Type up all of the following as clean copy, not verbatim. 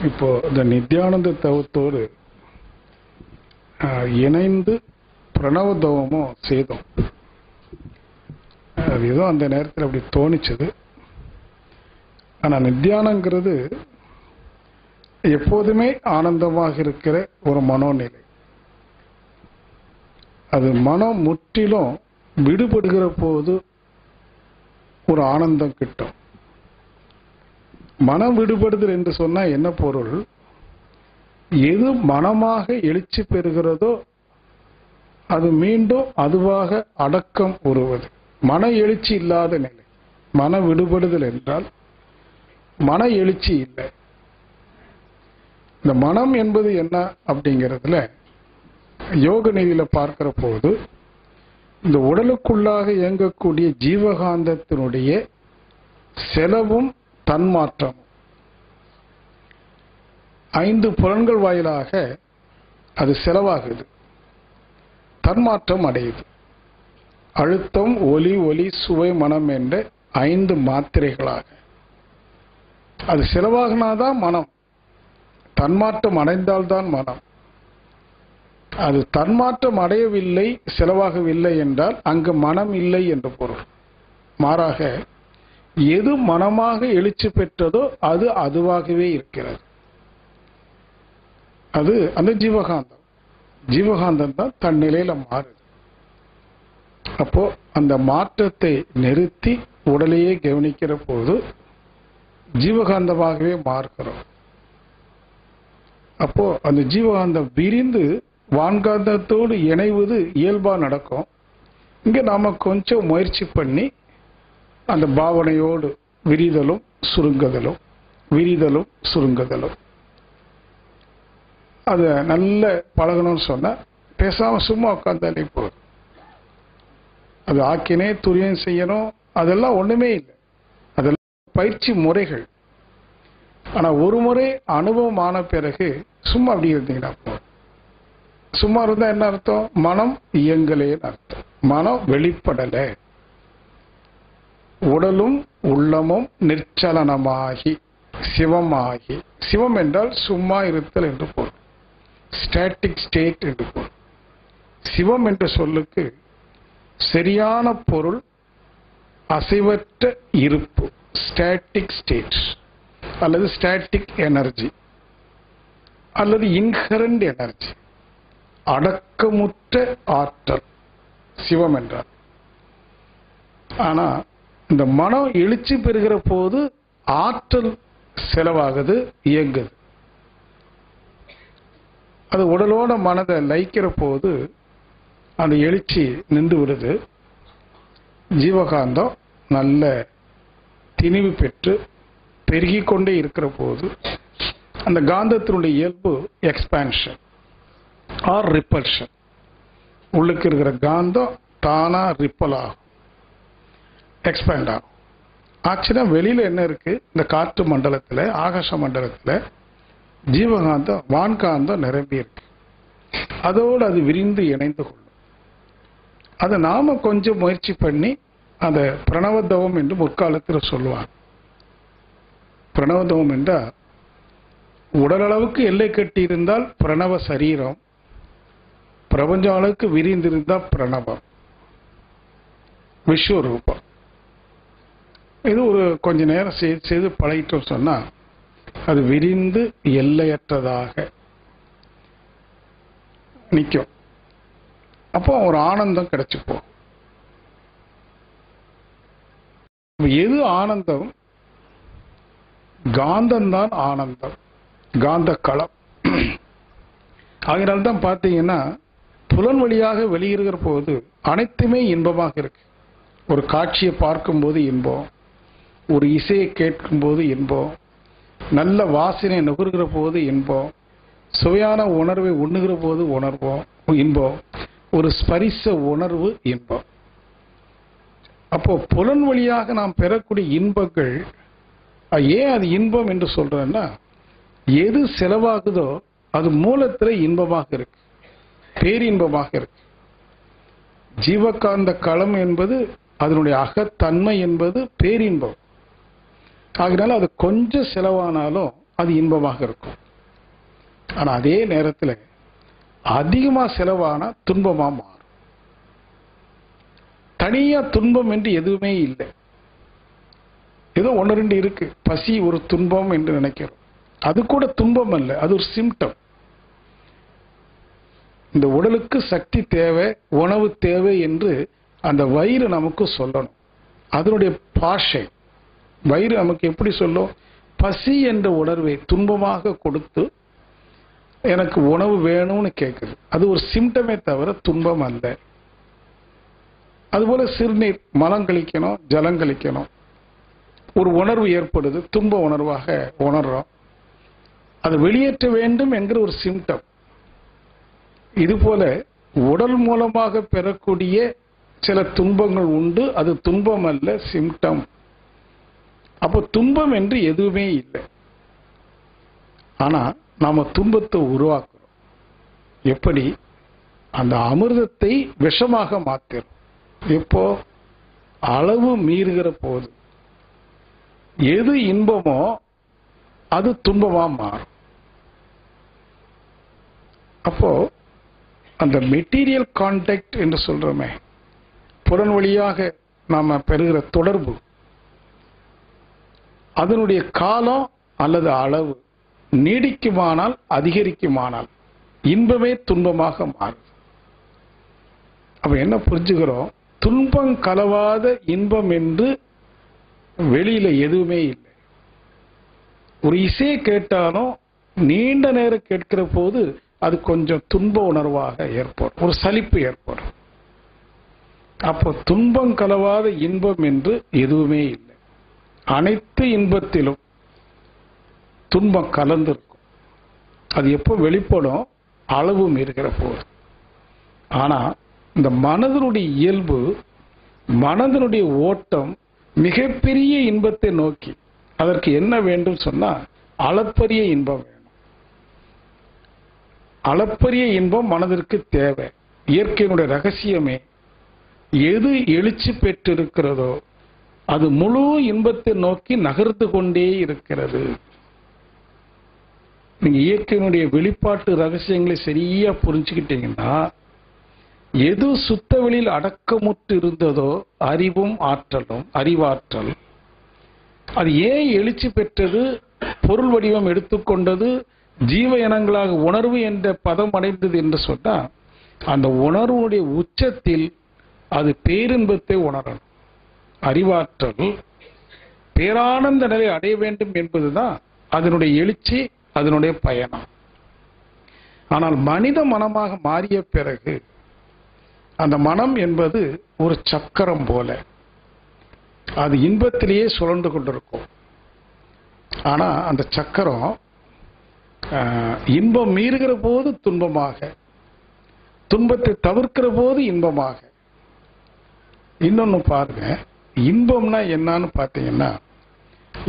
இப்போ இந்த நித்யானந்த தவத்தோடு இணைந்து பிரணவ தவமும் செய்தோம். அது ஏதோ அந்த நேரத்தில் அப்படி தோணிச்சது. ஆனால் நித்யானங்கிறது எப்போதுமே ஆனந்தமாக இருக்கிற ஒரு மனோநிலை. அது மனம் முற்றிலும் விடுபடுகிற போது ஒரு ஆனந்தம் கிட்டும். மனம் விடுபடுதல் என்று சொன்னால் என்ன பொருள்? எது மனமாக எழுச்சி பெறுகிறதோ அது மீண்டும் அதுவாக அடக்கம் உருவது. மன எழுச்சி இல்லாத நிலை. மன விடுபடுதல் என்றால் மன எழுச்சி இல்லை. இந்த மனம் என்பது என்ன அப்படிங்கிறதுல யோக நிதியில பார்க்கிற போது இந்த உடலுக்குள்ளாக இயங்கக்கூடிய ஜீவகாந்தத்தினுடைய செலவும் தன்மாற்றமும் 5 புலன்கள் வாயிலாக அது செலவாகுது, தன்மாற்றம் அடையுது. அழுத்தம், ஒலி, ஒலி, சுவை, மனம் என்ற 5 மாத்திரைகளாக அது செலவாகினாதான் மனம். தன்மாற்றம் அடைந்தால்தான் மனம். அது தன்மாற்றம் அடையவில்லை, செலவாகவில்லை என்றால் அங்கு மனம் இல்லை என்று பொருள். மாறாக எது மனமாக எழுச்சி பெற்றதோ அது அதுவாகவே இருக்கிறது. அது அந்த ஜீவகாந்தம். ஜீவகாந்தம் தான் தன் நிலையில மாறுது. அப்போ அந்த மாற்றத்தை நிறுத்தி உடலையே கவனிக்கிற போது ஜீவகாந்தமாகவே மாறுகிறோம். அப்போ அந்த ஜீவகாந்தம் விரிந்து வான்காந்தத்தோடு இணைவது இயல்பா நடக்கும். இங்க நாம கொஞ்சம் முயற்சி பண்ணி அந்த பாவனையோடு விரிதலும் சுருங்குதலும், விரிதலும் சுருங்குதலும் அது நல்ல பழகணும்னு சொன்னா பேசாம சும்மா உட்காந்தாலே போதும். அது ஆக்கினே துரியம் செய்யணும் அதெல்லாம் ஒண்ணுமே இல்லை. அதெல்லாம் பயிற்சி முறைகள். ஆனா ஒரு முறை அனுபவம் ஆன பிறகு சும்மா அப்படி இருந்தீங்கன்னா போதும். சும்மா இருந்தா என்ன அர்த்தம்? மனம் இயங்கலேன்னு அர்த்தம். மனம் வெளிப்படல. உடலும் உள்ளமும் நிர்ச்சலனமாகி சிவமாகி. சிவம் என்றால் சும்மா இருத்தல் என்று பொருள். ஸ்டாட்டிக் ஸ்டேட் என்று பொருள். சிவம் என்ற சொல்லுக்கு சரியான பொருள் அசைவற்ற இருப்பு, ஸ்டாட்டிக் ஸ்டேட் அல்லது ஸ்டாட்டிக் எனர்ஜி அல்லது இன்ஹரண்ட் எனர்ஜி, அடக்கமுற்ற ஆற்றல் சிவம் என்றார். ஆனா இந்த மனம் எழுச்சி பெறுகிற போது ஆற்றல் செலவாகுது, இயங்குது. அது உடலோட மனதை லயிக்கிற போது அந்த எழுச்சி நின்று விடுது. ஜீவகாந்தம் நல்ல திணிவு பெற்று பெருகி கொண்டே இருக்கிற போது அந்த காந்தத்தினுடைய இயல்பு எக்ஸ்பான்ஷன் ஆர் ரிப்பல்ஷன். உள்ளுக்கு இருக்கிற காந்தம் தானா ரிப்பல் ஆகும், எக்ஸ்பேண்ட் ஆகும். ஆக்சுவலா வெளியில என்ன இருக்கு? இந்த காற்று மண்டலத்துல, ஆகாச மண்டலத்துல ஜீவகாந்தம் வான்காந்தம் நிரம்பி இருக்கு. அதோடு அது விரிந்து இணைந்து கொள்ளும். அதை நாம கொஞ்சம் முயற்சி பண்ணி அந்த பிரணவதவம் என்று முற்காலத்தில் சொல்லுவாங்க. பிரணவதவம் என்றால் உடலளவுக்கு எல்லை கட்டி இருந்தால் பிரணவ சரீரம், பிரபஞ்ச அளவுக்கு விரிந்திருந்தால் பிரணவம், விஸ்வரூபம். இது ஒரு கொஞ்ச நேரம் செய்து பழகிட்டோம் சொன்னா அது விரிந்து எல்லையற்றதாக நிற்கும். அப்போ ஒரு ஆனந்தம் கிடைச்சுப்போம். எது ஆனந்தம்? காந்தம்தான் ஆனந்தம், காந்த களம். அதனால்தான் பார்த்தீங்கன்னா புலன் வழியாக வெளியிருக்கிற போது அனைத்துமே இன்பமாக இருக்கு. ஒரு காட்சியை பார்க்கும்போது இன்பம், ஒரு இசையை கேட்கும்போது இன்பம், நல்ல வாசனை நுகர்கிற போது இன்பம், சுவையான உணர்வை உண்ணுகிற போது உணர்வோம் இன்பம், ஒரு ஸ்பரிச உணர்வு இன்பம். அப்போ புலன் வழியாக நாம் பெறக்கூடிய இன்பங்கள் ஏன் அது இன்பம் என்று சொல்றேன்னா, எது செலவாகுதோ அது மூலத்துல இன்பமாக இருக்கு, பேரின்பமாக இருக்கு. ஜீவகாந்த களம் என்பது அதனுடைய அகத்தன்மை என்பது பேரின்பம். ஆகினால அது கொஞ்சம் செலவானாலும் அது இன்பமாக இருக்கும். ஆனா அதே நேரத்தில் அதிகமா செலவான துன்பமா மாறும். தனியா துன்பம் என்று எதுவுமே இல்லை. ஏதோ ஒன்று ரெண்டு இருக்கு. பசி ஒரு துன்பம் என்று நினைக்கிறோம். அது கூட துன்பம் அல்ல, அது ஒரு சிம்டம். இந்த உடலுக்கு சக்தி தேவை, உணவு தேவை என்று அந்த வயிறு நமக்கு சொல்லணும். அதனுடைய பாஷை வயிறு நமக்கு எப்படி சொல்லும்? பசி என்ற உணர்வை துன்பமாக கொடுத்து எனக்கு உணவு வேணும்னு கேட்குது. அது ஒரு சிம்டமே தவிர துன்பம் அல்ல. அதுபோல சிறுநீர், மலம் கழிக்கணும், ஜலம் கழிக்கணும், ஒரு உணர்வு ஏற்படுது, துன்ப உணர்வாக உணர்றோம். அது வெளியேற்ற வேண்டும் என்கிற ஒரு சிம்டம். இதுபோல உடல் மூலமாக பெறக்கூடிய சில துன்பங்கள் உண்டு. அது துன்பம் அல்ல, சிம்டம். அப்போ துன்பம் என்று எதுவுமே இல்லை. ஆனா நாம துன்பத்தை உருவாக்குறோம். எப்படி? அந்த அமிர்தத்தை விஷமாக மாத்திரும். இப்போ அளவு மீறுகிற போது எது இன்பமோ அது துன்பமா மாறும். அப்போ அந்த மெட்டீரியல் கான்டாக்ட் என்று சொல்றோமே, புலன் வழியாக நாம பெறுகிற தொடர்பு, அதனுடைய காலம் அல்லது அளவு நீடிக்குமானால், அதிகரிக்குமானால் இன்பமே துன்பமாக மாறும். அப்ப என்ன புரிஞ்சுக்கிறோம்? துன்பம் கலவாத இன்பம் என்று வெளியில எதுவுமே இல்லை. ஒரு இசையை கேட்டாலும் நீண்ட நேரம் கேட்கிற போது அது கொஞ்சம் துன்ப உணர்வாக ஏற்படும், ஒரு சலிப்பு ஏற்படும். அப்போ துன்பம் கலவாத இன்பம் என்று எதுவுமே இல்லை. அனைத்து இன்பத்திலும் துன்பம் கலந்திருக்கும். அது எப்போ வெளிப்படும்? அளவு மீறுகிற போது. ஆனா இந்த மனதனுடைய இயல்பு, மனதனுடைய ஓட்டம் மிகப்பெரிய இன்பத்தை நோக்கி. அதற்கு என்ன வேண்டும் சொன்னா, அளப்பரிய இன்பம் வேணும். அளப்பரிய இன்பம் மனதிற்கு தேவை. இயற்கையினுடைய ரகசியமே, எது எழுச்சி பெற்றிருக்கிறதோ அது முழு இன்பத்தை நோக்கி நகர்ந்து கொண்டே இருக்கிறது. நீங்க இயற்கையினுடைய வெளிப்பாட்டு ரகசியங்களை சரியா புரிஞ்சுக்கிட்டீங்கன்னா, எது சுத்த வெளியில் அடக்கமுற்று இருந்ததோ அறிவும் ஆற்றலும், அறிவாற்றல், அது ஏன் எழுச்சி பெற்றது, பொருள் வடிவம் எடுத்துக்கொண்டது, ஜீவ இனங்களாக உணர்வு என்ற பதம் அடைந்தது என்று சொன்னா, அந்த உணர்வுடைய உச்சத்தில் அது பேரின்பத்தை உணரணும். அறிவாற்றல் பேரானந்த நிலை அடைய வேண்டும் என்பதுதான் அதனுடைய எழுச்சி, அதனுடைய பயணம். ஆனால் மனித மனமாக மாறிய பிறகு அந்த மனம் என்பது ஒரு சக்கரம் போல, அது இன்பத்திலேயே சுழன்று கொண்டிருக்கும். ஆனா அந்த சக்கரம் இன்பம் மீறுகிற போது துன்பமாக, துன்பத்தை தவிர்க்கிற போது இன்பமாக. இன்னொன்னு பாருங்க, இன்பம்னா என்னன்னு பார்த்தீங்கன்னா,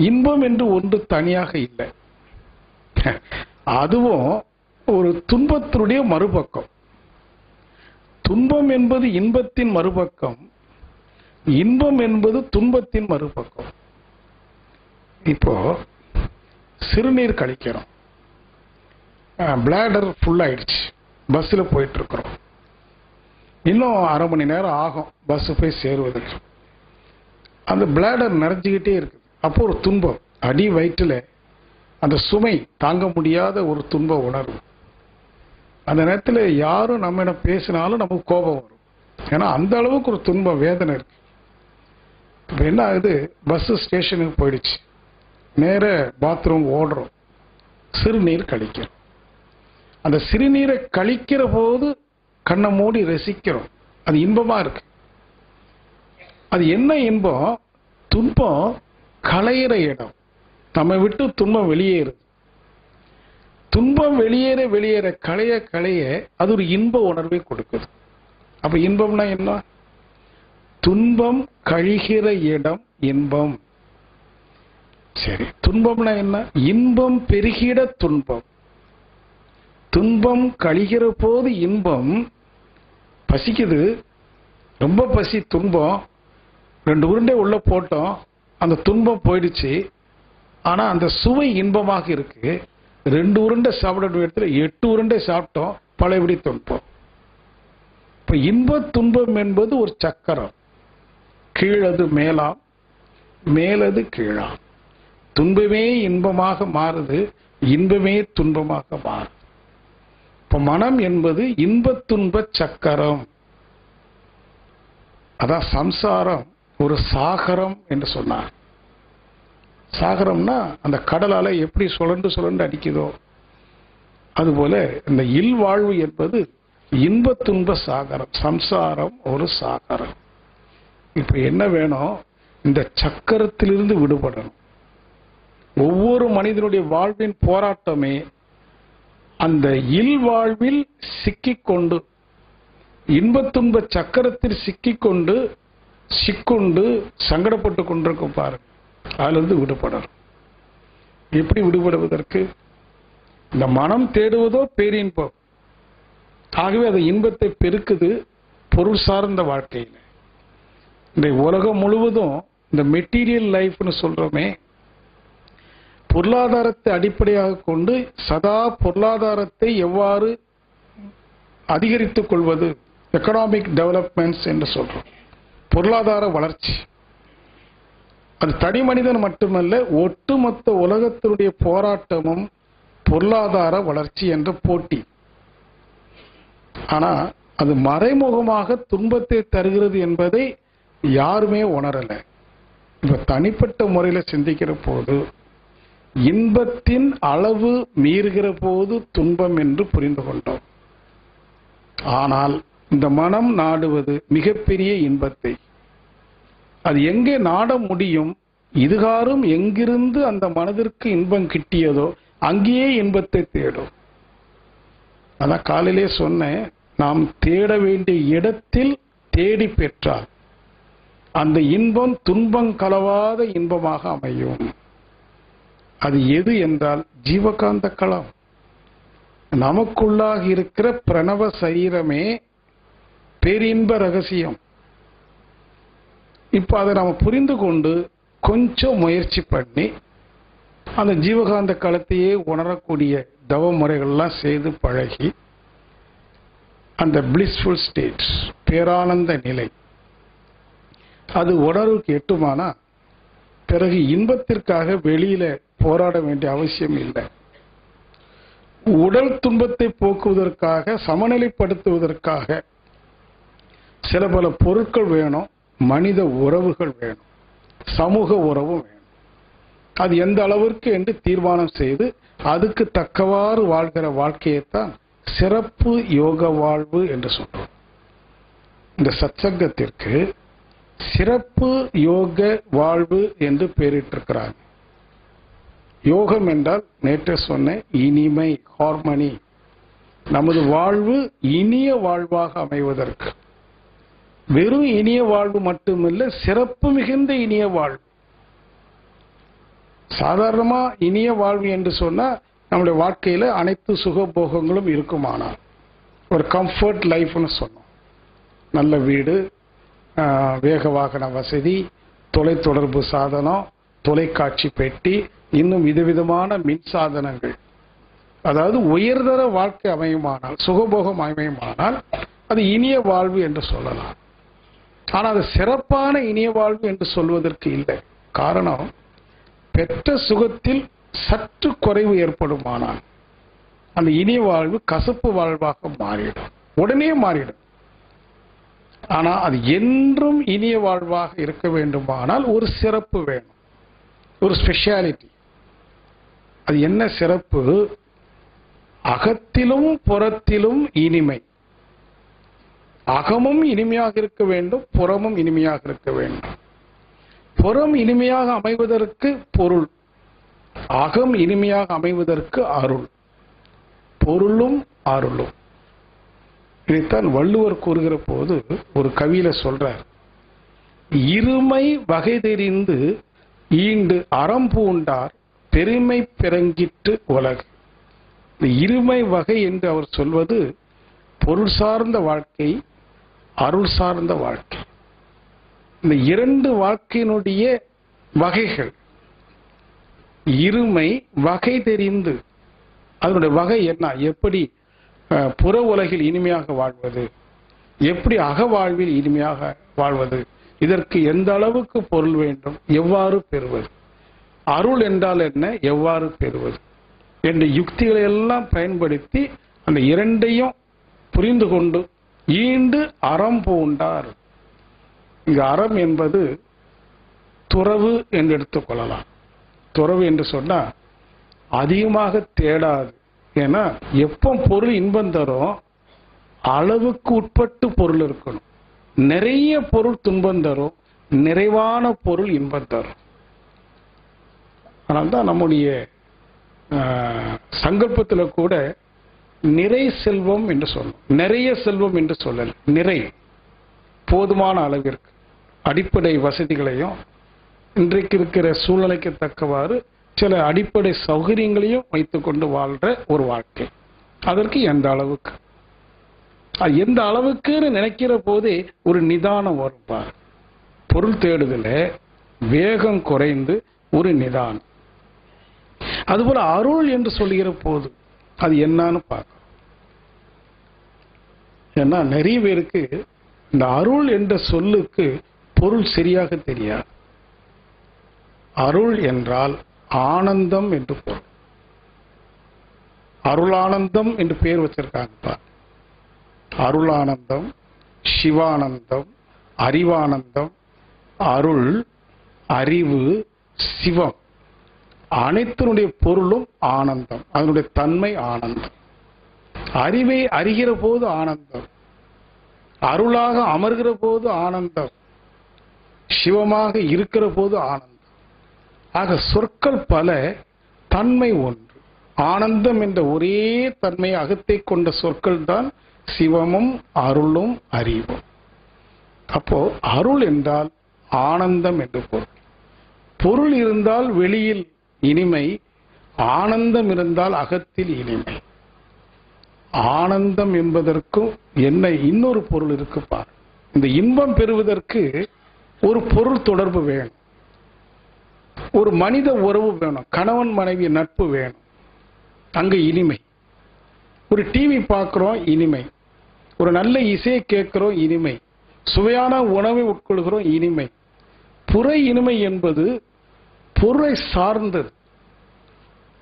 இன்பம் என்று ஒன்று தனியாக இல்லை. அதுவும் ஒரு துன்பத்தினுடைய மறுபக்கம். துன்பம் என்பது இன்பத்தின் மறுபக்கம், இன்பம் என்பது துன்பத்தின் மறுபக்கம். இப்போ சிறுநீர் கழிக்கிறோம், பிளாடர் ஃபுல் ஆயிடுச்சு, பஸ்ஸில் போயிட்டு இருக்கிறோம், இன்னும் அரை மணி நேரம் ஆகும் பஸ் போய் சேருவதற்கு. அந்த பிளாடர் நிறைஞ்சிக்கிட்டே இருக்குது. அப்போ ஒரு துன்பம், அடி வயிற்றில் அந்த சுமை தாங்க முடியாத ஒரு துன்ப உணர்வு. அந்த நேரத்தில் யாரும் நம்ம பேசினாலும் நமக்கு கோபம் வரும். ஏன்னா அந்த அளவுக்கு ஒரு துன்ப வேதனை இருக்கு. இப்போ என்ன ஆகுது, பஸ் ஸ்டேஷனுக்கு போயிடுச்சு, நேர பாத்ரூம் ஓடுறோம், சிறுநீர் கழிக்கிறோம். அந்த சிறுநீரை கழிக்கிற போது கண்ணை மூடி ரசிக்கிறோம், அது இன்பமா இருக்கு. அது என்ன இன்பம்? துன்பம் களையிற இடம், நம்ம விட்டு துன்பம் வெளியேறுது. துன்பம் வெளியேற வெளியேற களைய களைய அது ஒரு இன்ப உணர்வை கொடுக்குது. அப்ப இன்பம்னா என்ன? துன்பம் கழிகிற இடம் இன்பம். சரி, துன்பம்னா என்ன? இன்பம் பெருகிட துன்பம். துன்பம் கழிகிற போது இன்பம். பசிக்குது, ரொம்ப பசி, துன்பம், 2 உருண்டை உள்ள போட்டோம், அந்த துன்பம் போயிடுச்சு, ஆனா அந்த சுவை இன்பமாக இருக்கு. 2 உருண்டை சாப்பிட இடத்துல 8 உருண்டை சாப்பிட்டோம், பழையபடி துன்பம். இப்ப இன்ப துன்பம் என்பது ஒரு சக்கரம். கீழது மேலாம், மேலது கீழாம். துன்பமே இன்பமாக மாறுது, இன்பமே துன்பமாக மாறுது. இப்ப மனம் என்பது இன்ப துன்ப சக்கரம். அதான் சம்சாரம் ஒரு சாகரம் என்று சொன்னார். சாகரம்னா அந்த கடல் அலை எப்படி சுழண்டு சுழண்டு அடிக்குதோ அதுபோல இந்த இல்வாழ்வு என்பது இன்ப துன்ப சாகரம். சம்சாரம் ஒரு சாகரம். இப்ப என்ன வேணும்? இந்த சக்கரத்திலிருந்து விடுபடணும். ஒவ்வொரு மனிதனுடைய வாழ்வின் போராட்டமே அந்த இல்வாழ்வில் சிக்கிக்கொண்டு, இன்ப துன்ப சக்கரத்தில் சிக்கிக்கொண்டு சங்கடப்பட்டு கொண்டிருக்கும் பாருங்க. அதிலிருந்து விடுபடணும். எப்படி விடுபடுவதற்கு? இந்த மனம் தேடுவதோ பேரின்பம். ஆகவே அது இன்பத்தை பெருக்குது பொருள் சார்ந்த வாழ்க்கையில். இந்த உலகம் முழுவதும் இந்த மெட்டீரியல் லைஃப்னு சொல்றோமே, பொருளாதாரத்தை அடிப்படையாக கொண்டு சதா பொருளாதாரத்தை எவ்வாறு அதிகரித்துக் கொள்வது, எக்கனாமிக் டெவலப்மெண்ட்ஸ் என்று சொல்றோம். பொருளாதார வளர்ச்சி அது தனி மனிதன் மட்டுமல்ல, ஒட்டுமொத்த உலகத்தினுடைய போராட்டமும் பொருளாதார வளர்ச்சி என்ற போட்டி. ஆனா அது மறைமுகமாக துன்பத்தை தருகிறது என்பதை யாருமே உணரல. இப்ப தனிப்பட்ட முறையில் சிந்திக்கிற போது இன்பத்தின் அளவு மீறுகிற போது துன்பம் என்று புரிந்து கொண்டோம். ஆனால் இந்த மனம் நாடுவது மிகப்பெரிய இன்பத்தை. அது எங்கே நாட முடியும்? இதுகாரும் எங்கிருந்து அந்த மனதிற்கு இன்பம் கிட்டியதோ அங்கேயே இன்பத்தை தேடும். அதான் காலையிலே சொன்னேன், நாம் தேட வேண்டிய இடத்தில் தேடி பெற்றால் அந்த இன்பம் துன்பம் கலவாத இன்பமாக அமையும். அது எது என்றால் ஜீவகாந்த களம். நமக்குள்ளாக இருக்கிற பிரணவ சரீரமே பேரின்ப ரகசியம். இப்ப அதை நாம புரிந்து கொண்டு கொஞ்சம் முயற்சி பண்ணி அந்த ஜீவகாந்த களத்தையே உணரக்கூடிய தவ முறைகள்லாம் செய்து பழகி அந்த பிளிஸ்ஃபுல் ஸ்டேட், பேரானந்த நிலை, அது உணர்வுக்கு எட்டுமானா பிறகு இன்பத்திற்காக வெளியில போராட வேண்டிய அவசியம் இல்லை. உடல் துன்பத்தை போக்குவதற்காக, சமநிலைப்படுத்துவதற்காக சில பல பொருட்கள் வேணும், மனித உறவுகள் வேணும், சமூக உறவும் வேணும். அது எந்த அளவிற்கு என்று தீர்மானம் செய்து அதுக்கு தக்கவாறு வாழ்கிற வாழ்க்கையைத்தான் சிறப்பு யோக வாழ்வு என்று சொல்றோம். இந்த சத்சங்கத்திற்கு சிறப்பு யோக வாழ்வு என்று பெயரிட்டிருக்கிறாங்க. யோகம் என்றால் நேற்று சொன்ன இனிமை, ஹார்மனி. நமது வாழ்வு இனிய வாழ்வாக அமைவதற்கு, வெறும் இனிய வாழ்வு மட்டுமில்லை, சிறப்பு மிகுந்த இனிய வாழ்வு. சாதாரணமா இனிய வாழ்வு என்று சொன்னா நம்முடைய வாழ்க்கையில அனைத்து சுகபோகங்களும் இருக்குமானால் ஒரு கம்ஃபர்ட் லைஃப்னு சொன்னோம். நல்ல வீடு, வேக வாகன வசதி, தொலைத்தொடர்பு சாதனம், தொலைக்காட்சி பெட்டி, இன்னும் விதவிதமான மின் சாதனங்கள், அதாவது உயர்தர வாழ்க்கை அமையுமானால், சுகபோகம் அமையுமானால் அது இனிய வாழ்வு என்று சொல்லலாம். ஆனால் அது சிறப்பான இனிய வாழ்வு என்று சொல்வதற்கு இல்லை. காரணம், பெற்ற சுகத்தில் சற்று குறைவு ஏற்படுமானால் அந்த இனிய வாழ்வு கசப்பு வாழ்வாக மாறிடும், உடனே மாறிடும். ஆனா அது என்றும் இனிய வாழ்வாக இருக்க வேண்டுமானால் ஒரு சிறப்பு வேணும், ஒரு ஸ்பெஷாலிட்டி. அது என்ன சிறப்பு? அகத்திலும் புறத்திலும் இனிமை. அகமும் இனிமையாக இருக்க வேண்டும், புறமும் இனிமையாக இருக்க வேண்டும். புறம் இனிமையாக அமைவதற்கு பொருள், அகம் இனிமையாக அமைவதற்கு அருள். பொருளும் அருளும். இதைத்தான் வள்ளுவர் கூறுகிற போது ஒரு கவியில சொல்றார், இருமை வகை தெரிந்து ஈண்டு அறம் பூண்டார் பெருமை பிறங்கிட்டு உலகு. இந்த இருமை வகை என்று அவர் சொல்வது பொருள் சார்ந்த வாழ்க்கை, அருள் சார்ந்த வாழ்க்கை. இந்த இரண்டு வாழ்க்கையினுடைய வகைகள். இருமை வகை தெரிந்து, அதனுடைய வகை என்ன, எப்படி புற உலகில் இனிமையாக வாழ்வது, எப்படி அகவாழ்வில் இனிமையாக வாழ்வது, இதற்கு எந்த அளவுக்கு பொருள் வேண்டும், எவ்வாறு பெறுவது, அருள் என்றால் என்ன, எவ்வாறு பெறுவது என்ற யுக்திகளை எல்லாம் பயன்படுத்தி அந்த இரண்டையும் புரிந்து கொண்டு ஈண்டு அறம் பூண்டார். இங்கு அறம் என்பது துறவு என்று எடுத்துக்கொள்ளலாம். துறவு என்று சொன்னா அதிகமாக தேடாது. ஏன்னா எப்போ பொருள் இன்பம் தரும், அளவுக்கு உட்பட்டு பொருள் இருக்கணும். நிறைய பொருள் துன்பம் தரும், நிறைவான பொருள் இன்பம் தரும். அதனால்தான் நம்முடைய சங்கல்பத்தில் கூட நிறை செல்வம் என்று சொல்லணும். நிறைய செல்வம் என்று சொல்லல, நிறை, போதுமான அளவிற்கு அடிப்படை வசதிகளையும் இன்றைக்கு இருக்கிற சூழ்நிலைக்கு தக்கவாறு சில அடிப்படை சௌகரியங்களையும் வைத்துக்கொண்டு வாழ்ற ஒரு வாழ்க்கை. அதற்கு எந்த அளவுக்கு, எந்த அளவுக்குன்னு நினைக்கிற போதே ஒரு நிதானம் வரும் பார். பொருள் தேடுதல வேகம் குறைந்து ஒரு நிதானம். அதுபோல அருள் என்று சொல்லுகிற போது அது என்னன்னு பார்க்கணும். ஏன்னா நிறைய பேருக்கு இந்த அருள் என்ற சொல்லுக்கு பொருள் சரியாக தெரியாது. அருள் என்றால் ஆனந்தம் என்று பொருள். அருளானந்தம் என்று பெயர் வச்சிருக்காங்க. அருளானந்தம், சிவானந்தம், அறிவானந்தம், அருள், அறிவு, சிவம், அனைத்தினுடைய பொருளும் ஆனந்தம். அதனுடைய தன்மை ஆனந்தம். அறிவை அறிகிற போது ஆனந்தம், அருளாக அமர்கிற போது ஆனந்தம், சிவமாக இருக்கிற போது ஆனந்தம். ஆக சொற்கள் பல, தன்மை ஒன்று. ஆனந்தம் என்ற ஒரே தன்மையை அகத்தை கொண்ட சொற்கள் தான் சிவமும் அருளும் அறிவும். அப்போ அருள் என்றால் ஆனந்தம் என்று பொருள். பொருள் இருந்தால் வெளியில் இனிமை, ஆனந்தம் இருந்தால் அகத்தில் இனிமை. ஆனந்தம் என்பதற்கும் என்ன இன்னொரு பொருள் இருக்கு பார். இந்த இன்பம் பெறுவதற்கு ஒரு பொருள் தொடர்பு வேணும், ஒரு மனித உறவு வேணும், கணவன் மனைவி நட்பு வேணும், அங்க இனிமை. ஒரு டிவி பார்க்கிறோம், இனிமை. ஒரு நல்ல இசையை கேட்கிறோம், இனிமை. சுவையான உணவை உட்கொள்கிறோம், இனிமை. புற இனிமை என்பது பொருளை சார்ந்தது.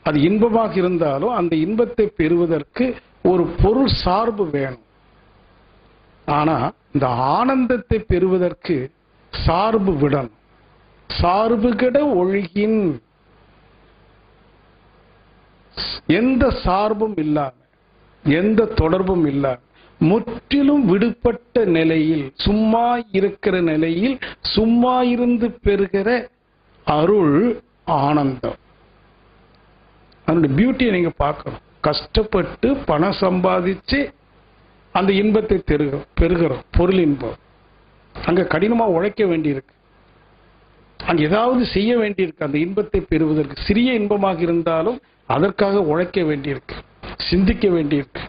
அது இன்பமாக இருந்தாலும் அந்த இன்பத்தை பெறுவதற்கு ஒரு பொருள் சார்பு வேணும். ஆனா இந்த ஆனந்தத்தை பெறுவதற்கு சார்பு விடணும். சார்பு கிட ஒழுகின், எந்த சார்பும் இல்லாம, எந்த தொடர்பும் இல்லாம, முற்றிலும் விடுபட்ட நிலையில், சும்மா இருக்கிற நிலையில், சும்மா இருந்து பெறுகிற அருள் ஆனந்தம். அதனுடைய பியூட்டியை நீங்க பார்க்கணும். கஷ்டப்பட்டு பணம் சம்பாதிச்சு அந்த இன்பத்தை பெறுகிறோம், பொருள் இன்பம். அங்க கடினமா உழைக்க வேண்டியிருக்கு, அங்க ஏதாவது செய்ய வேண்டியிருக்கு. அந்த இன்பத்தை பெறுவதற்கு சிறிய இன்பமாக இருந்தாலும் அதற்காக உழைக்க வேண்டியிருக்கு, சிந்திக்க வேண்டியிருக்கு.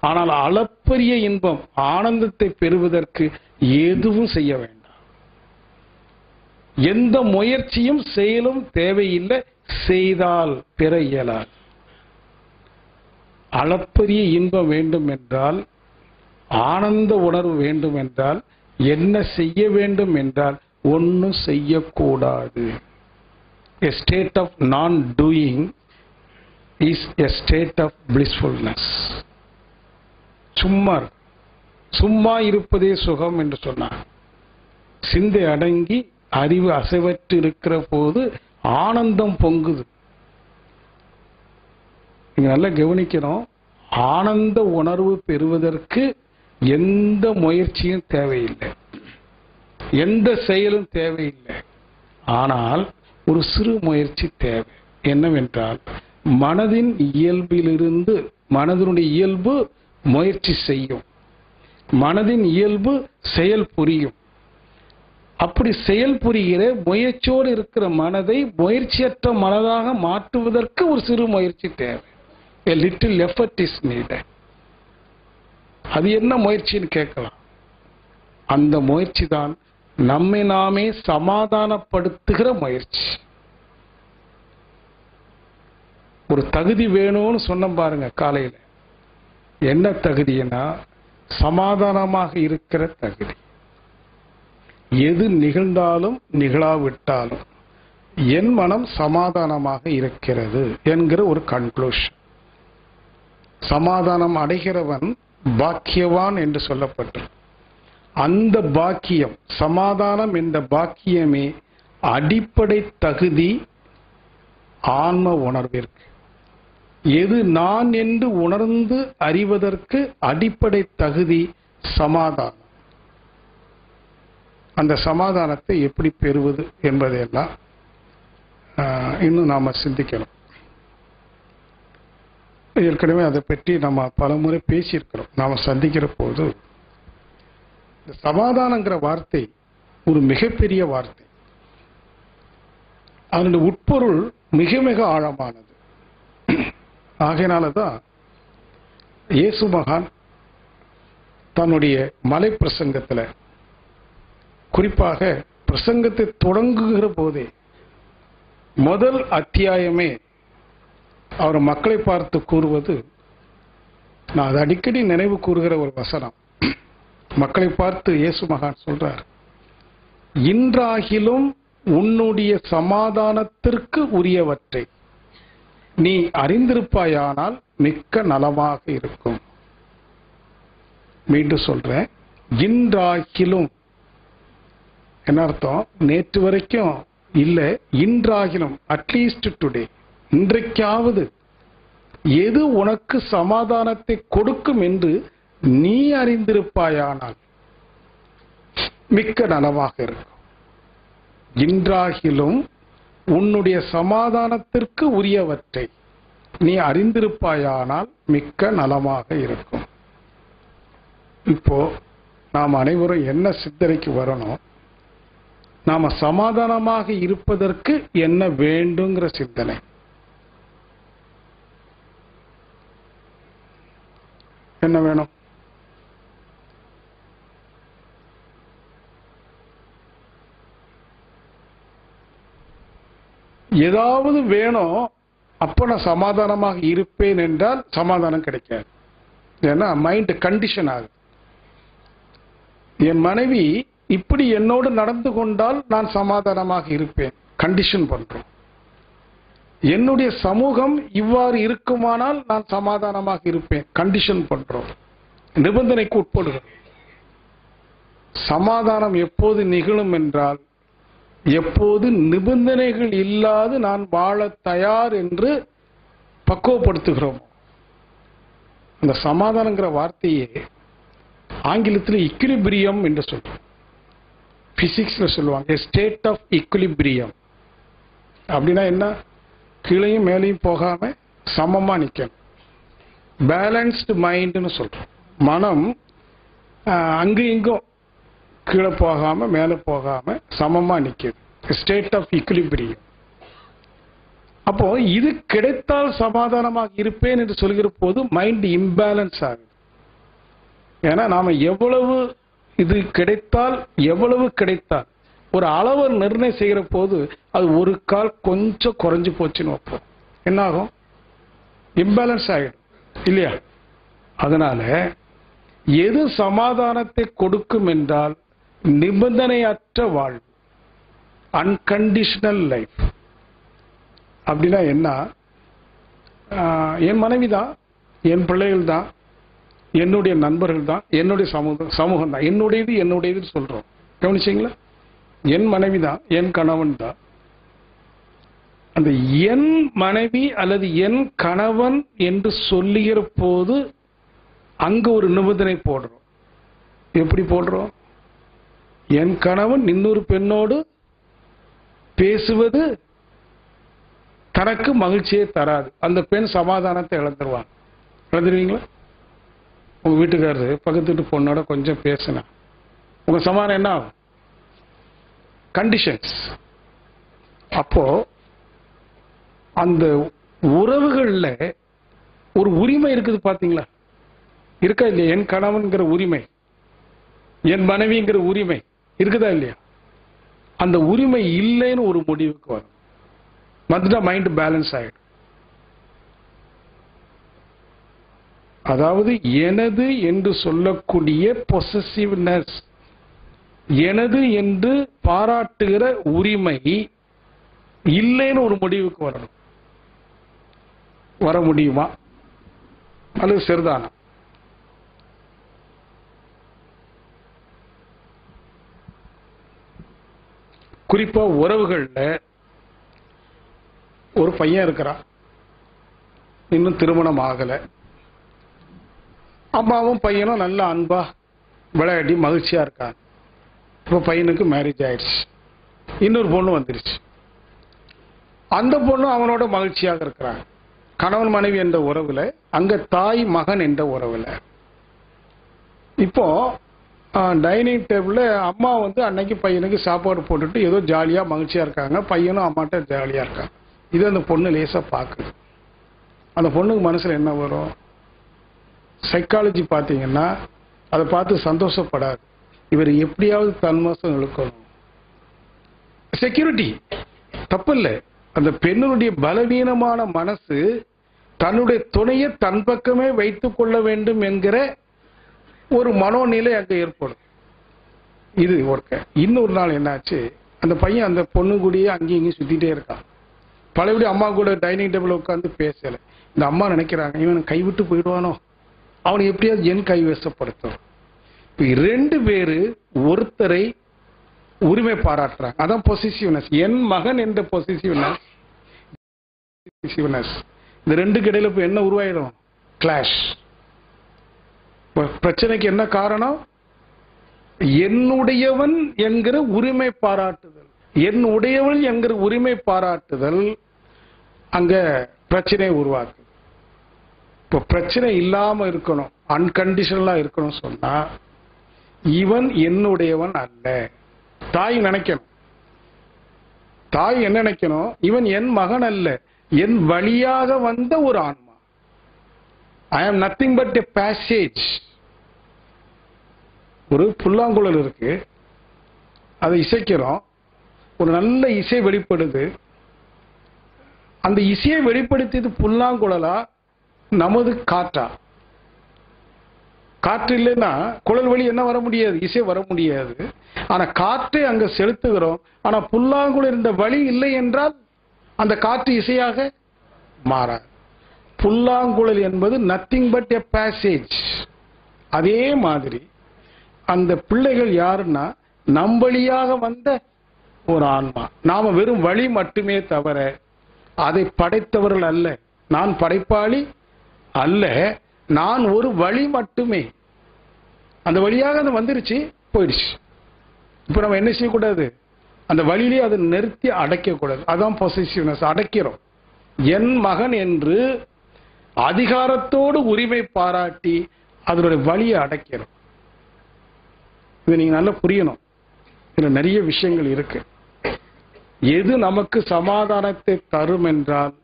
ஆனால் அளப்பரிய இன்பம், ஆனந்தத்தை பெறுவதற்கு எதுவும் செய்ய வேண்டாம். எந்த முயற்சியும் செயலும் தேவையில்லை, செய்தால் பெற இயலாது. அளப்பரிய இன்பம் வேண்டும் என்றால், ஆனந்த உணர்வு வேண்டும் என்றால், என்ன செய்ய வேண்டும் என்றால் ஒன்னும் செய்யக்கூடாது. A state of non-doing is a state of blissfulness. சும்மா இருப்பதே சுகம் என்று சொன்னார். சிந்தை அடங்கி அறிவு அசைவற்று இருக்கிற போது ஆனந்தம் பொங்குது. நீங்க நல்லா கவனிக்கணும். ஆனந்த உணர்வு பெறுவதற்கு எந்த முயற்சியும் தேவையில்லை, எந்த செயலும் தேவையில்லை. ஆனால் ஒரு சிறு முயற்சி தேவை. என்னவென்றால் மனதின் இயல்பிலிருந்து, மனதினுடைய இயல்பு முயற்சி செய்யும், மனதின் இயல்பு செயல் புரியும். அப்படி செயல் புரிகிற முயற்சியோடு இருக்கிற மனதை முயற்சியற்ற மனதாக மாற்றுவதற்கு ஒரு சிறு முயற்சி தேவை. A little effort is needed. அது என்ன முயற்சின்னு கேட்கலாம். அந்த முயற்சி தான் நம்மை நாமே சமாதானப்படுத்துகிற முயற்சி. ஒரு தகுதி வேணும்னு சொன்ன பாருங்க காலையில். என்ன தகுதினா சமாதானமாக இருக்கிற தகுதி. எது நிகழ்ந்தாலும் நிகழாவிட்டாலும் என் மனம் சமாதானமாக இருக்கிறது என்கிற ஒரு கன்க்ளூஷன். சமாதானம் அடைகிறவன் பாக்கியவான் என்று சொல்லப்பட்டு, அந்த பாக்கியம், சமாதானம் என்ற பாக்கியமே அடிப்படை தகுதி ஆன்ம உணர்விற்கு. எது நான் என்று உணர்ந்து அறிவதற்கு அடிப்படை தகுதி சமாதானம். அந்த சமாதானத்தை எப்படி பெறுவது என்பதையெல்லாம் இன்னும் நாம சிந்திக்கணும். ஏற்கனவே அதை பற்றி நம்ம பல முறை பேசியிருக்கிறோம். நாம சந்திக்கிற போது இந்த சமாதானங்கிற வார்த்தை ஒரு மிகப்பெரிய வார்த்தை. அதனுடைய உட்பொருள் மிக மிக ஆழமானது. ஆகையினாலதான் இயேசு மகான் தன்னுடைய மலை பிரசங்கத்தில், குறிப்பாக பிரசங்கத்தை தொடங்குகிற போதே முதல் அத்தியாயமே அவர் மக்களை பார்த்து கூறுவது, நான் அதை அடிக்கடி நினைவு கூறுகிற ஒரு வசனம். மக்களை பார்த்து இயேசு மகான் சொல்றார், இன்றாகிலும் உன்னுடைய சமாதானத்திற்கு உரியவற்றை நீ அறிந்திருப்பாயானால் மிக்க நலமாக இருக்கும். மீண்டும் சொல்றேன், இன்றாகிலும் என்ன அர்த்தம்? நேற்று வரைக்கும் இல்லை, இன்றாகிலும், அட்லீஸ்ட் டுடே, இன்றைக்காவது எது உனக்கு சமாதானத்தை கொடுக்கும் என்று நீ அறிந்திருப்பாயானால் மிக்க நலமாக இருக்கும். இன்றாகிலும் உன்னுடைய சமாதானத்திற்கு உரியவற்றை நீ அறிந்திருப்பாயானால் மிக்க நலமாக இருக்கும். இப்போ நாம் அனைவரும் என்ன சிந்தனைக்கு வரணும்? நாம சமாதானமாக இருப்பதற்கு என்ன வேண்டுங்கிற சிந்தனை. என்ன வேணும்? ஏதாவது வேணும். அப்போ நான் சமாதானமாக இருப்பேன் என்றால் சமாதானம் கிடைக்காது. ஏன்னா மைண்ட் கண்டிஷன் ஆகுது. என் மனைவி இப்படி என்னோடு நடந்து கொண்டால் நான் சமாதானமாக இருப்பேன், கண்டிஷன் பண்றோம். என்னுடைய சமூகம் இவ்வாறு இருக்குமானால் நான் சமாதானமாக இருப்பேன், கண்டிஷன் பண்றோம், நிபந்தனைக்கு உட்படுகிறோம். சமாதானம் எப்போது நிகழும் என்றால், எப்போது நிபந்தனைகள் இல்லாது நான் வாழ தயார் என்று பக்குவப்படுத்துகிறோம். அந்த சமாதானங்கிற வார்த்தையே ஆங்கிலத்தில் இக்விலிபிரியம் என்று சொல்றோம். பிசிக்ஸ்ல சொல்லுவாங்க ஸ்டேட் ஆஃப் இக்விலிபிரியம். அப்படின்னா என்ன? கீழையும் மேலையும் போகாம சமமா நிக்கணும். பேலன்ஸ்டு மைண்ட்னு சொல்றோம். மனம் அங்கும் இங்கும் கீழே போகாம மேலே போகாம சமமா நிக்குது. State of equilibrium. அப்போ இது கிடைத்தால் சமாதானமாக இருப்பேன் என்று சொல்கிற போது மைண்ட் இம்பேலன்ஸ் ஆகுது. ஏன்னா நாம எவ்வளவு இது கிடைத்தால், எவ்வளவு கிடைத்தால் ஒரு அளவு நிர்ணயம் செய்கிற போது அது ஒரு கால் கொஞ்சம் குறைஞ்சு போச்சுன்னு வைப்போம். என்ன ஆகும்? இம்பேலன்ஸ் ஆகிடும் இல்லையா? அதனால எது சமாதானத்தை கொடுக்கும் என்றால் நிபந்தனையற்ற வாழ்வு, அன்கண்டிஷனல் லைஃப். அப்படின்னா என்ன? என் மனைவி தான், என் பிள்ளைகள் தான், என்னுடைய நண்பர்கள் தான், என்னுடைய சமூகம் தான். என்னுடையது சொல்றோம். கவனிச்சிங்களா? என் மனைவி தான், என் கணவன் தான். அந்த என் மனைவி அல்லது என் கணவன் என்று சொல்லுகிற போது அங்க ஒரு நிபந்தனை போடுறோம். எப்படி போடுறோம்? என் கணவன் இன்னொரு பெண்ணோடு பேசுவது தனக்கு மகிழ்ச்சியை தராது. அந்த பெண் சமாதானத்தை இழந்துருவாங்க. இழந்துருவீங்களா? உங்க வீட்டுக்காரரு பக்கத்து வீட்டு பொண்ணோட கொஞ்சம் பேசினா உங்க சமாதானம் என்ன ஆகும்? கண்டிஷன்ஸ். அப்போ அந்த உறவுகள்ல ஒரு உரிமை இருக்குது, பாத்தீங்களா? இருக்கா இல்லையா? என் கணவன்கிற உரிமை, என் மனைவிங்கிற உரிமை இருக்குதா இல்லையா? அந்த உரிமை இல்லைன்னு ஒரு முடிவுக்கு வரும். வந்துட்டா மைண்ட் பேலன்ஸ் ஆயிடும். அதாவது எனது என்று சொல்லக்கூடிய பொசசிவ்னஸ், எனது என்று பாராட்டுகிற உரிமை இல்லைன்னு ஒரு முடிவுக்கு வரணும். வர முடியுமா அல்லது சரிதானா? குறிப்பா உறவுகள்ல ஒரு பையன் இருக்கிறான், இன்னும் திருமணம் ஆகல. அம்மாவும் பையனும் நல்ல அன்பா விளையாடி மகிழ்ச்சியா இருக்காங்க. இப்ப பையனுக்கு மேரேஜ் ஆயிடுச்சு, இன்னொரு பொண்ணு வந்துருச்சு. அந்த பொண்ணு அவனோட மகிழ்ச்சியாக இருக்கிறாங்க. கணவன் மனைவி என்ற உறவுல, அங்க தாய் மகன் என்ற உறவுல. இப்போ டைனிங் டேபிள்ல அம்மா அன்னைக்கு பையனுக்கு சாப்பாடு போட்டுட்டு ஏதோ ஜாலியா மகிழ்ச்சியா இருக்காங்க. பையனும் அம்மாட்ட ஜாலியா இருக்காங்க. இது அந்த பொண்ணு லேசா பாக்குது. அந்த பொண்ணுக்கு மனசுல என்ன வரும்? சைக்காலஜி பார்த்தீங்கன்னா அதை பார்த்து சந்தோஷப்படாது. இவர் எப்படியாவது தன்மாசம் இழுக்கணும். செக்யூரிட்டி தப்பு இல்லை. அந்த பெண்ணுடைய பலவீனமான மனசு தன்னுடைய துணையை தன் பக்கமே வைத்துக் கொள்ள வேண்டும் என்கிற ஒரு மனோநிலை அங்க ஏற்படும். இது ஒர்க்க. இன்னொரு நாள் என்னாச்சு, அந்த பையன் அந்த பொண்ணு கூடயே அங்கேயும் இங்கேயும் சுத்திட்டே இருக்கான். பழையபடி அம்மா கூட டைனிங் டேபிள் உட்காந்து பேசல. இந்த அம்மா நினைக்கிறாங்க, இவன் கைவிட்டு போயிடுவானோ, அவனை எப்படியாவது என் கைவசப்படுத்தும். ரெண்டு பேரு ஒருத்தரை உரிமை பாராட்டுறாங்க. அதான் பொசிசிவ்னஸ். என் மகன் என்ற பொசிசிவ்னஸ். இந்த ரெண்டுக்கு இடையில போய் என்ன உருவாயிடும்? கிளாஷ். பிரச்சனைக்கு என்ன காரணம்? என்னுடையவன் என்கிற உரிமை பாராட்டுதல். என் உடையவள் என்கிற உரிமை பாராட்டுதல் அங்க பிரச்சனையை உருவாக்கு. இப்போ பிரச்சனை இல்லாம இருக்கணும், அன்கண்டிஷனலா இருக்கணும் சொன்னா, இவன் என்னுடையவன் அல்ல. தாய் நினைக்கணும். தாய் என்ன நினைக்கணும்? இவன் என் மகன் அல்ல, என் வழியாக வந்த ஒரு ஆன்மா. ஐ ஆம் நத்திங் பட் எ பேசேஜ். ஒரு புல்லாங்குழல் இருக்கு, அதை இசைக்கிறோம், ஒரு நல்ல இசை வெளிப்படுது. அந்த இசையை வெளிப்படுத்தியது புல்லாங்குழலா நமது காற்றா? காற்று இல்லைன்னா குழல் வழி என்ன வர முடியாது? இசை வர முடியாது. ஆனா காற்றை அங்க செலுத்துகிறோம். ஆனா புல்லாங்குழல் இந்த வழி இல்லை என்றால் அந்த காற்று இசையாக மாறாது. புல்லாங்குழல் என்பது நத்திங் பட் எ பேசேஜ். அதே மாதிரி அந்த பிள்ளைகள் யாருன்னா நம்பளியாக வந்த ஒரு ஆன்மா. நாம வெறும் வழி மட்டுமே தவிர அதை படைத்தவர்கள் அல்ல. நான் படைப்பாளி அல்ல, நான் ஒரு வழி மட்டுமே. அந்த வழியாக அது வந்துருச்சு, போயிடுச்சு. இப்ப நம்ம என்ன செய்யக்கூடாது? அந்த வழியிலே அதை நிறுத்தி அடைக்கக்கூடாது. அதான் பொசிசிவ்னஸ். அடைக்கிறோம். என் மகன் என்று அதிகாரத்தோடு உரிமை பாராட்டி அதனுடைய வழியை அடைக்கிறோம். இது நீங்க நல்லா புரியணும். இதுல நிறைய விஷயங்கள் இருக்கு. எது நமக்கு சமாதானத்தை தரும் என்றால்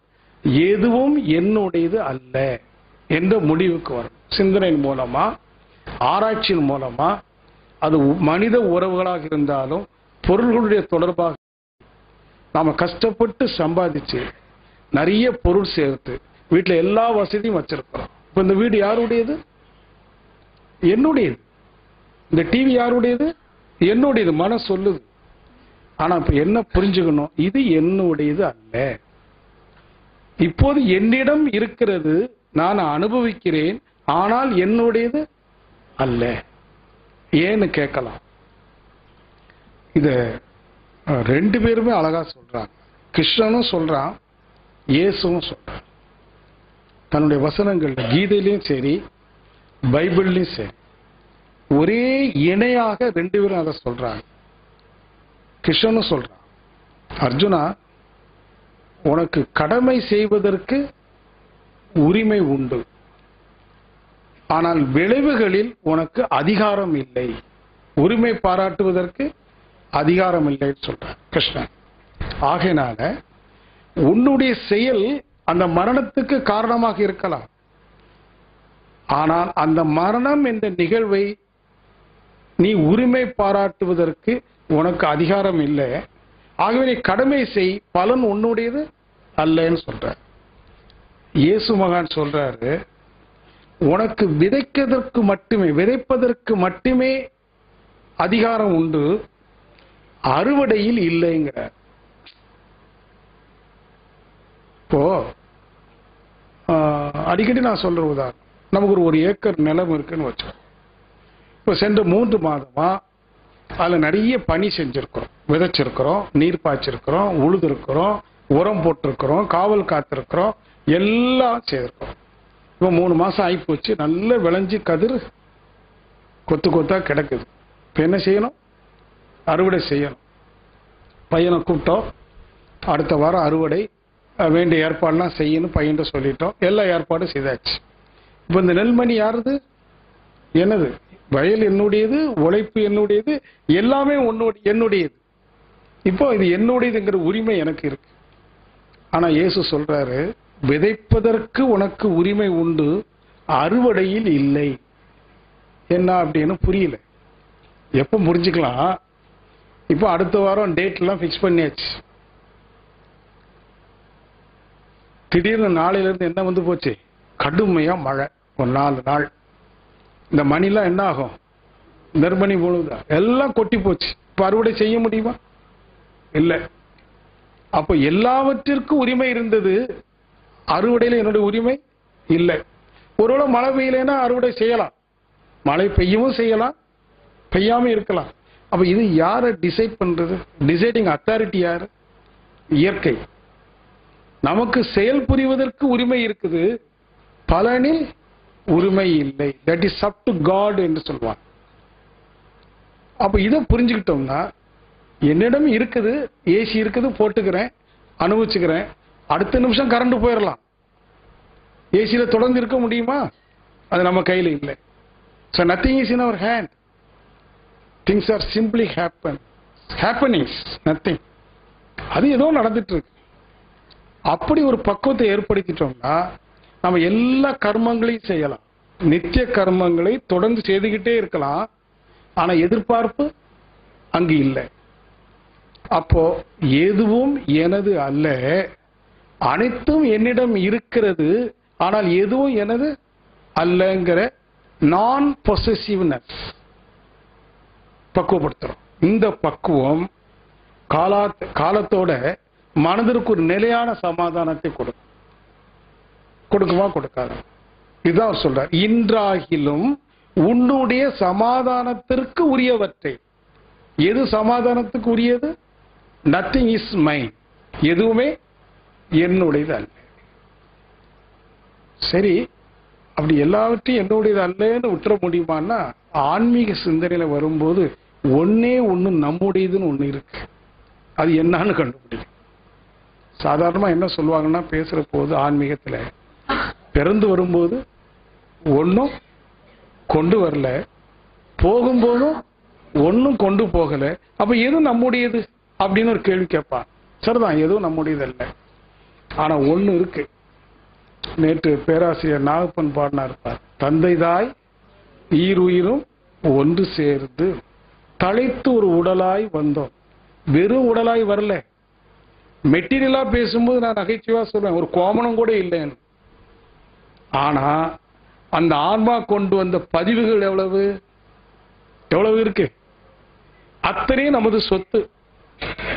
எதுவும் என்னுடையது அல்ல என்ற முடிவுக்கு வரும். சிந்தனையின் மூலமா, ஆராய்ச்சியின் மூலமா, அது மனித உறவுகளாக இருந்தாலும் பொருள்களுடைய தொடர்பாக, நாம கஷ்டப்பட்டு சம்பாதிச்சு நிறைய பொருள் சேர்த்து வீட்டில் எல்லா வசதியும் வச்சிருக்கிறோம். இப்ப இந்த வீடு யாருடையது? என்னுடையது. இந்த டிவி யாருடையது? என்னுடையது. மன சொல்லுது. ஆனா இப்ப என்ன புரிஞ்சுக்கணும்? இது என்னுடையது அல்ல. இப்போது என்னிடம் இருக்கிறது, நான் அனுபவிக்கிறேன், ஆனால் என்னுடையது அல்ல. ஏன்னு கேட்கலாம். இத ரெண்டு பேருமே அழகா சொல்றாங்க. கிருஷ்ணனும் சொல்றான், இயேசுவும் சொல்றான். தன்னுடைய வசனங்கள் கீதையிலையும் சரி, பைபிள்லையும் சரி, ஒரே இணையாக ரெண்டு பேரும் அதை சொல்றாங்க. கிருஷ்ணனும் சொல்றான், அர்ஜுனா, உனக்கு கடமை செய்வதற்கு உரிமை உண்டு, ஆனால் விளைவுகளில் உனக்கு அதிகாரம் இல்லை. உரிமை பாராட்டுவதற்கு அதிகாரம் இல்லைன்னு சொல்றான் கிருஷ்ணன். ஆகையினால உன்னுடைய செயல் அந்த மரணத்துக்கு காரணமாக இருக்கலாம், ஆனால் அந்த மரணம் என்ற நிகழ்வை நீ உரிமை பாராட்டுவதற்கு உனக்கு அதிகாரம் இல்லை. ஆகவே நீ கடமை செய், பலன் உன்னுடையது அல்லன்னு சொல்ற. இயேசு மகான் சொல்றாரு, உனக்கு விதைப்பதற்கு மட்டுமே அதிகாரம் உண்டு, அறுவடையில் இல்லைங்கிற. இப்போ அடிக்கடி நான் சொல்ற உதாரணம், நமக்கு ஒரு ஏக்கர் நிலம் இருக்குன்னு வச்சோம். இப்போ சென்ற 3 மாதமா அதில் நிறைய பணி செஞ்சிருக்கிறோம், விதைச்சிருக்கிறோம், நீர் பாய்ச்சிருக்கிறோம், உழுதுருக்கிறோம், உரம் போட்டிருக்கிறோம், காவல் காத்திருக்கிறோம், எல்லாம் செய்திருக்கிறோம். இப்போ 3 மாசம் ஆகிப்போச்சு, நல்லா விளைஞ்சி கதிர் கொத்து கொத்தா கிடக்குது. இப்போ என்ன செய்யணும்? அறுவடை செய்யணும். பையனை கூப்பிட்டோம், அடுத்த வாரம் அறுவடை, வேண்டிய ஏற்பாடுலாம் செய்யணும் பையன் சொல்லிட்டோம். எல்லா ஏற்பாடும் செய்தாச்சு. இப்போ இந்த நெல்மணி யாருது? என்னது? வயல் என்னுடையது, உழைப்பு என்னுடையது, எல்லாமே என்னுடையது. இப்போ இது என்னுடையதுங்கிற உரிமை எனக்கு இருக்கு. ஆனா இயேசு சொல்றாரு, விதைப்பதற்கு உனக்கு உரிமை உண்டு, அறுவடையில் இல்லை. என்ன அப்படின்னு புரியல. எப்ப புரிஞ்சுக்கலாம்? இப்போ அடுத்த வாரம் டேட் எல்லாம் பிக்ஸ் பண்ணியாச்சு. திடீர்னு நாளையில இருந்து என்ன வந்து போச்சு? கடுமையா மழை, ஒரு 4 நாள். இந்த மணிலாம் என்ன ஆகும்? நெர்மணி முழுதா எல்லாம் கொட்டி போச்சு. இப்ப அறுவடை செய்ய முடியுமா? இல்லை. அப்போ எல்லாவற்றிற்கும் உரிமை இருந்தது, அறுவடையில் என்னுடைய உரிமை இல்லை. ஒருவேளை மழை பெய்யலைன்னா அறுவடை செய்யலாம், மழை பெய்யவும் செய்யலாம், பெய்யாம இருக்கலாம். அப்ப இது யாரை டிசைட் பண்றது? டிசைடிங் அத்தாரிட்டி யாரு? இயற்கை. நமக்கு செயல் புரிவதற்கு உரிமை இருக்குது, பலனில் உரிமை இல்லை. That is up to God என்று சொல்வாங்க. அப்ப இதை புரிஞ்சுக்கிட்டோம்னா, என்னிடம் இருக்குது, ஏசி இருக்குது, போட்டுக்கிறேன், அனுபவிச்சுக்கிறேன், அடுத்த நிமிஷம் கரண்ட் போயிடலாம். ஏசியில தொடர்ந்து இருக்க முடியுமா? அது நம்ம கையில் இல்லை. So nothing is in our hand. Things are simply happenings, nothing. அது ஏதோ நடந்துட்டு இருக்கு. அப்படி ஒரு பக்குவத்தை ஏற்படுத்திட்டோம்னா நம்ம எல்லா கர்மங்களையும் செய்யலாம், நித்திய கர்மங்களை தொடர்ந்து செய்துகிட்டே இருக்கலாம். ஆனா எதிர்பார்ப்பு அங்கு இல்லை. அப்போ எதுவும் எனது அல்ல, அனைத்தும் என்னிடம் இருக்கிறது, ஆனால் எதுவும் எனது அல்லங்கிற நான் பொசசிவ்னஸ் பக்குவப்படுத்துறோம். இந்த பக்குவம் காலத்தோட மனதிற்கு ஒரு நிலையான சமாதானத்தை கொடுக்குமா கொடுக்காது? இதுதான் அவர் சொல்றார். இன்றாகிலும் உன்னுடைய சமாதானத்திற்கு உரியவற்றை. எது சமாதானத்துக்கு உரியது? நத்திங் இஸ் மைன், எதுவுமே என்னுடையது அல்ல. சரி, அப்படி எல்லாவற்றையும் என்னுடையது அல்லன்னு விட்டுற முடியுமான்னா, ஆன்மீக சிந்தனையில வரும்போது ஒண்ணு நம்முடையதுன்னு ஒண்ணு இருக்கு. அது என்னன்னு கண்டுபிடிக்கும். சாதாரணமா என்ன சொல்லுவாங்கன்னா, பேசுற போது ஆன்மீகத்துல பிறந்து வரும்போது ஒன்னும் கொண்டு வரல, போகும்போதும் ஒன்னும் கொண்டு போகல, அப்ப எது நம்முடையது அப்படின்னு ஒரு கேள்வி கேட்பான். சரிதான், எதுவும் நம்முடையது அல்ல. ஆனா ஒண்ணு இருக்கு. நேற்று பேராசிரியர் நாகப்பன் பாடினா இருப்பார், தந்தை தாய் ஈருயிரும் ஒன்று சேர்ந்து தழைத்து ஒரு உடலாய் வந்தோம். வெறும் உடலாய் வரல. மெட்டீரியலா பேசும்போது நான் நகைச்சுவா சொல்றேன், ஒரு கோமணம் கூட இல்லைன்னு. ஆனா அந்த ஆன்மா கொண்டு வந்த பதிவுகள் எவ்வளவு இருக்கு? அத்தனையும் நமது சொத்து.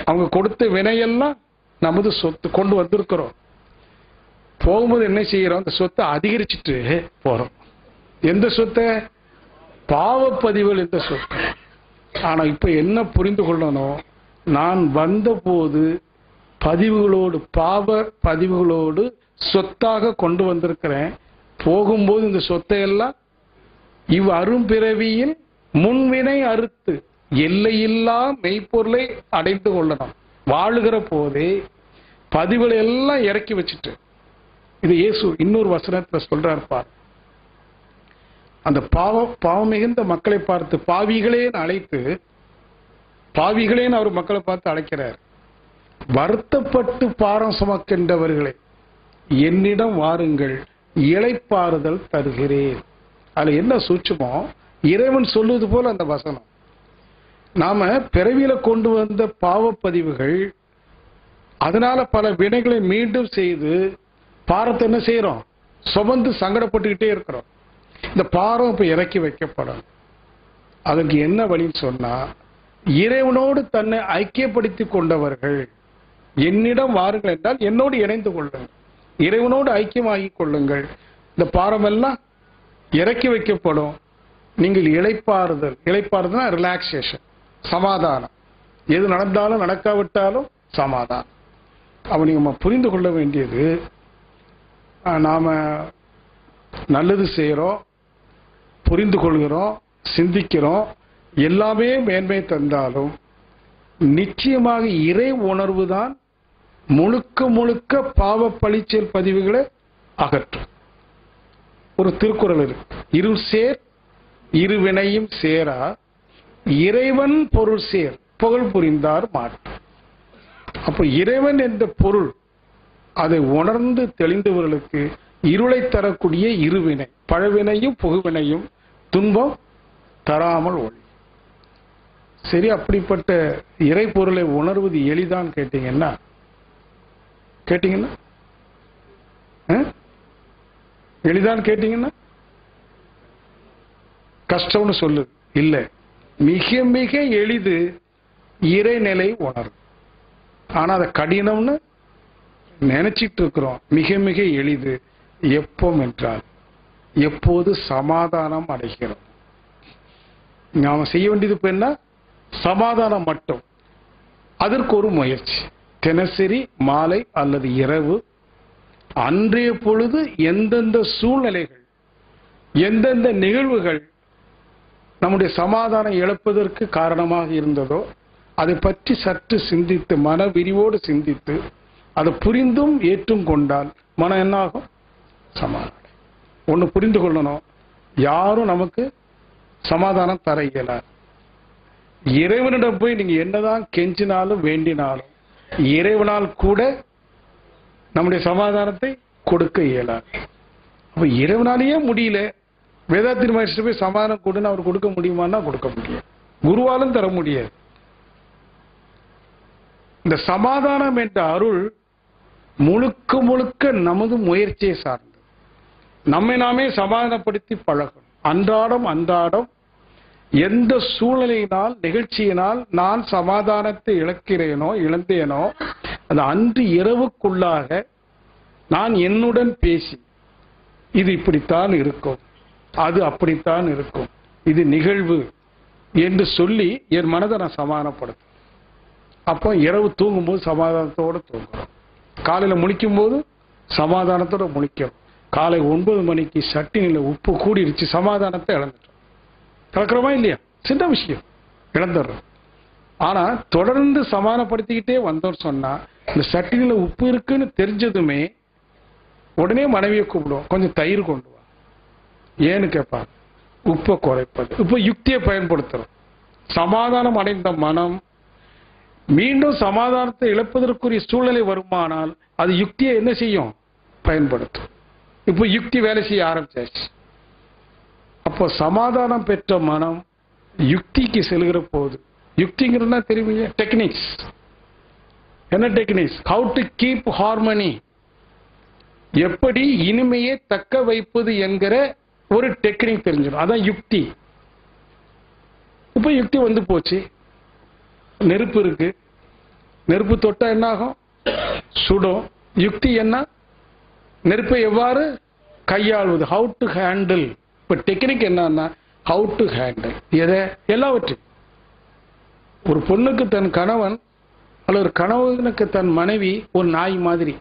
அவங்க கொடுத்த வினையெல்லாம் நமது சொத்து, கொண்டு வந்திருக்கிறோம். போகும்போது என்ன செய்யறோம்? அந்த சொத்தை அதிகரிச்சுட்டு போறோம். எந்த சொத்தை? பாவப்பதிவுகள் எந்த சொத்து. ஆனா இப்ப என்ன புரிந்து கொள்ளணும்? நான் வந்த போது பதிவுகளோடு, பாவ பதிவுகளோடு சொத்தாக கொண்டு வந்திருக்கிறேன். போகும்போது இந்த சொத்தை எல்லாம் அரும்பிறவியில் முன்வினை அறுத்து எல்லையில்லா மெய்ப்பொருளை அடைந்து கொள்ளணும். வாழுகிற போதே பதிவுகளை எல்லாம் இறக்கி வச்சுட்டு, இது இயேசு இன்னொரு வசனத்துல சொல்றார் பார். அந்த பாவம் மிகுந்த மக்களை பார்த்து பாவிகளேன்னு அழைத்து, பாவிகளேன்னு அவர் மக்களை பார்த்து அழைக்கிறார். வருத்தப்பட்டு பாரம் சுமக்கின்றவர்களை என்னிடம் வாருங்கள், இளைப்பாறுதல் தருகிறேன். அதுல என்ன சூட்சுமோ, இறைவன் சொல்லுவது போல அந்த வசனம். நாம பிறவியில கொண்டு வந்த பாவப்பதிவுகள், அதனால பல வினைகளை மீண்டும் செய்து பாரத்தை என்ன செய்யறோம்? சுமந்து சங்கடப்பட்டுக்கிட்டே இருக்கிறோம். இந்த பாரம் இப்ப இறக்கி வைக்கப்படும். அதற்கு என்ன வழின்னு சொன்னா, இறைவனோடு தன்னை ஐக்கியப்படுத்திக் கொண்டவர்கள் என்னிடம் வாருங்கள் என்றால் என்னோடு இணைந்து கொள்ளுங்கள், இறைவனோடு ஐக்கியமாகிக் கொள்ளுங்கள். இந்த பாரம் எல்லாம் இறக்கி வைக்கப்படும். நீங்கள் இளைப்பாறுதல், இளைப்பாறுதல் ரிலாக்ஸேஷன், சமாதானம். எது நடந்தாலும் நடக்காவிட்டாலும் சமாதானம். அப்ப நம்ம புரிந்து கொள்ள வேண்டியது, நாம நல்லது செய்யறோம், புரிந்து கொள்கிறோம், சிந்திக்கிறோம், எல்லாமே மேன்மை தந்தாலும் நிச்சயமாக இறை உணர்வு தான் முழுக்க முழுக்க பாவ பழிச்செயல் பதிவுகளை அகற்றும். ஒரு திருக்குறள் இருக்கு, இருள் சேர் இருவினையும் சேரா இறைவன் பொருள் சேர் புகழ் புரிந்தார் மாற்று. அப்ப இறைவன் என்ற பொருள் அதை உணர்ந்து தெளிந்தவர்களுக்கு இருளை தரக்கூடிய இருவினை, பழவினையும் புகுவினையும் துன்பம் தராமல் ஒளி. சரி, அப்படிப்பட்ட இறை பொருளை உணர்வது எளிதான் கேட்டீங்கன்னா எளிதான் கேட்டீங்கன்னா கஷ்டம்னு சொல்லுது இல்ல. மிக மிக எளிது இறைநிலை உணர்வு. ஆனா அதை கடினம்னு நினைச்சிட்டு இருக்கிறோம். மிக மிக எளிது எப்போம் என்றால் எப்போது சமாதானம் அடைகிறோம். நாம செய்ய வேண்டியது இப்ப என்ன? சமாதானம் மட்டும். அதற்கு ஒரு முயற்சி. தினசரி மாலை அல்லது இரவு அன்றைய பொழுது எந்தெந்த சூழ்நிலைகள், எந்தெந்த நிகழ்வுகள் நம்முடைய சமாதானம் இழப்பதற்கு காரணமாக இருந்ததோ அதை பற்றி சற்று சிந்தித்து, மன விரிவோடு சிந்தித்து, அதை புரிந்தும் ஏற்றும் கொண்டால் மனம் என்ன ஆகும்? சமாதானம். ஒன்று புரிந்து கொள்ளணும், யாரும் நமக்கு சமாதானம் தர இயலாது. இறைவனிடம் போய் நீங்க என்னதான் கெஞ்சினாலும் வேண்டினாலும் இறைவனால் கூட நம்முடைய சமாதானத்தை கொடுக்க இயலாது. அப்ப இறைவனாலேயே முடியல, வேதாத்திரி மகர்ஷி போய் சமாதானம் கொடுன்னு அவர் கொடுக்க முடியுமான்னா கொடுக்க முடியாது. குருவாலும் தர முடியாது. இந்த சமாதானம் என்ற அருள் முழுக்க முழுக்க நமது முயற்சியை சார்ந்தது. நம்மை நாமே சமாதானப்படுத்தி பழகணும். அன்றாடம் அன்றாடம் எந்த சூழ்நிலையினால், நிகழ்ச்சியினால் நான் சமாதானத்தை இழந்தேனோ அது அன்று இரவுக்குள்ளாக நான் என்னுடன் பேசி, இது இப்படித்தான் இருக்கும், அது அப்படித்தான் இருக்கும், இது நிகழ்வு என்று சொல்லி என் மனதை நான் சமாதானப்படுத்தும். அப்போ இரவு தூங்கும்போது சமாதானத்தோடு தூங்குறோம், காலையில் முழிக்கும் போது சமாதானத்தோட முழிக்கிறோம். காலை 9 மணிக்கு சட்டினியில் உப்பு கூடிருச்சு, சமாதானத்தை இழந்துட்டோம். கலக்கிறோமா இல்லையா? சின்ன விஷயம், இழந்துடுறோம். ஆனா தொடர்ந்து சமாதானப்படுத்திக்கிட்டே வந்தோம் சொன்னா, இந்த சட்டினில உப்பு இருக்குன்னு தெரிஞ்சதுமே உடனே மனைவியை கூப்பிடுவோம், கொஞ்சம் தயிர் கொண்டு வா. ஏன்னு கேட்பாங்க, உப்பை குறைப்பது. இப்ப யுக்தியை பயன்படுத்துறோம். சமாதானம் அடைந்த மனம் மீண்டும் சமாதானத்தை இழப்பதற்குரிய சூழ்நிலை வருமானால் அது யுக்தியை என்ன செய்யும்? பயன்படுத்தும். இப்போ யுக்தி வேலை செய்ய ஆரம்பிச்சாச்சு. அப்போ சமாதானம் பெற்ற மனம் யுக்திக்கு செல்கிற போது, யுக்திங்கிறதுனா தெரியுங்க, டெக்னிக்ஸ். என்ன techniques? How to keep harmony, எப்படி இனிமையை தக்க வைப்பது என்கிற ஒரு டெக்னிக் தெரிஞ்சிடும். அதான் யுக்தி. இப்ப யுக்தி வந்து போச்சு. நெருப்பு இருக்கு, நெருப்பு தொட்டா என்ன ஆகும்? சுடும். யுக்தி என்ன? நெருப்பை எவ்வாறு கையாள்வது, ஹவு டு ஹேண்டில். இப்ப டெக்னிக் என்னன்னா ஹவு டு ஹேண்டில். எதை? எல்லாவற்றையும். ஒரு பொண்ணுக்கு தன் கணவன் அல்லது ஒரு கணவனுக்கு தன் மனைவி ஒரு நாய் மாதிரி,